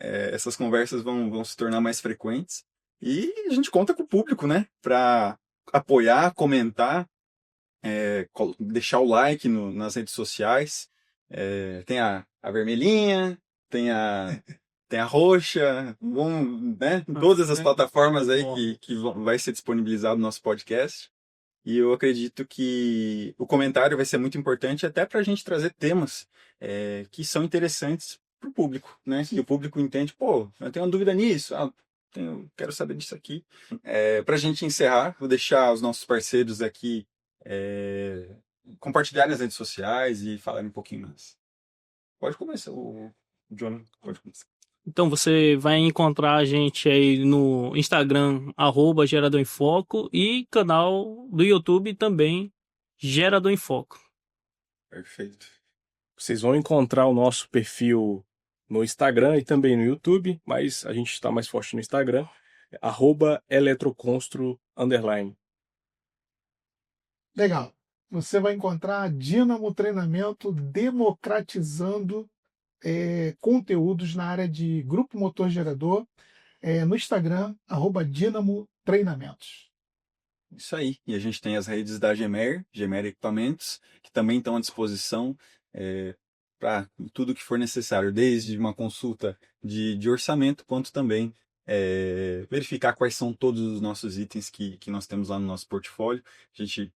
essas conversas vão se tornar mais frequentes. E a gente conta com o público, né? Para apoiar, comentar, deixar o like nas redes sociais. Tem a vermelhinha, tem a roxa, né? Todas as plataformas aí que vai ser disponibilizado no nosso podcast. E eu acredito que o comentário vai ser muito importante até para a gente trazer temas que são interessantes para o público, né? Que o público entende, pô, eu tenho uma dúvida nisso, quero saber disso aqui. Para a gente encerrar, vou deixar os nossos parceiros aqui compartilharem nas redes sociais e falarem um pouquinho mais. Pode começar, o Jonathan, pode começar. Então você vai encontrar a gente aí no Instagram, @Gerador em Foco, e canal do YouTube também, Gerador em Foco. Perfeito. Vocês vão encontrar o nosso perfil no Instagram e também no YouTube, mas a gente está mais forte no Instagram, @eletroconstro_. Legal. Você vai encontrar a Dínamo Treinamento democratizando conteúdos na área de grupo motor gerador no Instagram, @Dínamo Treinamentos. Isso aí. E a gente tem as redes da Gemer Equipamentos, que também estão à disposição para tudo que for necessário, desde uma consulta de orçamento, quanto também verificar quais são todos os nossos itens que nós temos lá no nosso portfólio. A gente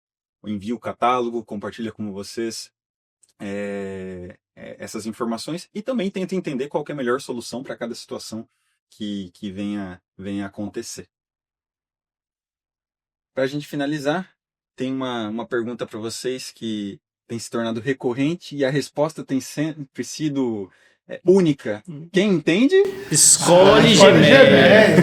envia o catálogo, compartilha com vocês essas informações e também tenta entender qual que é a melhor solução para cada situação que venha a acontecer. Para a gente finalizar, tem uma pergunta para vocês que tem se tornado recorrente e a resposta tem sempre sido única. Quem entende? Escolhe Gemer.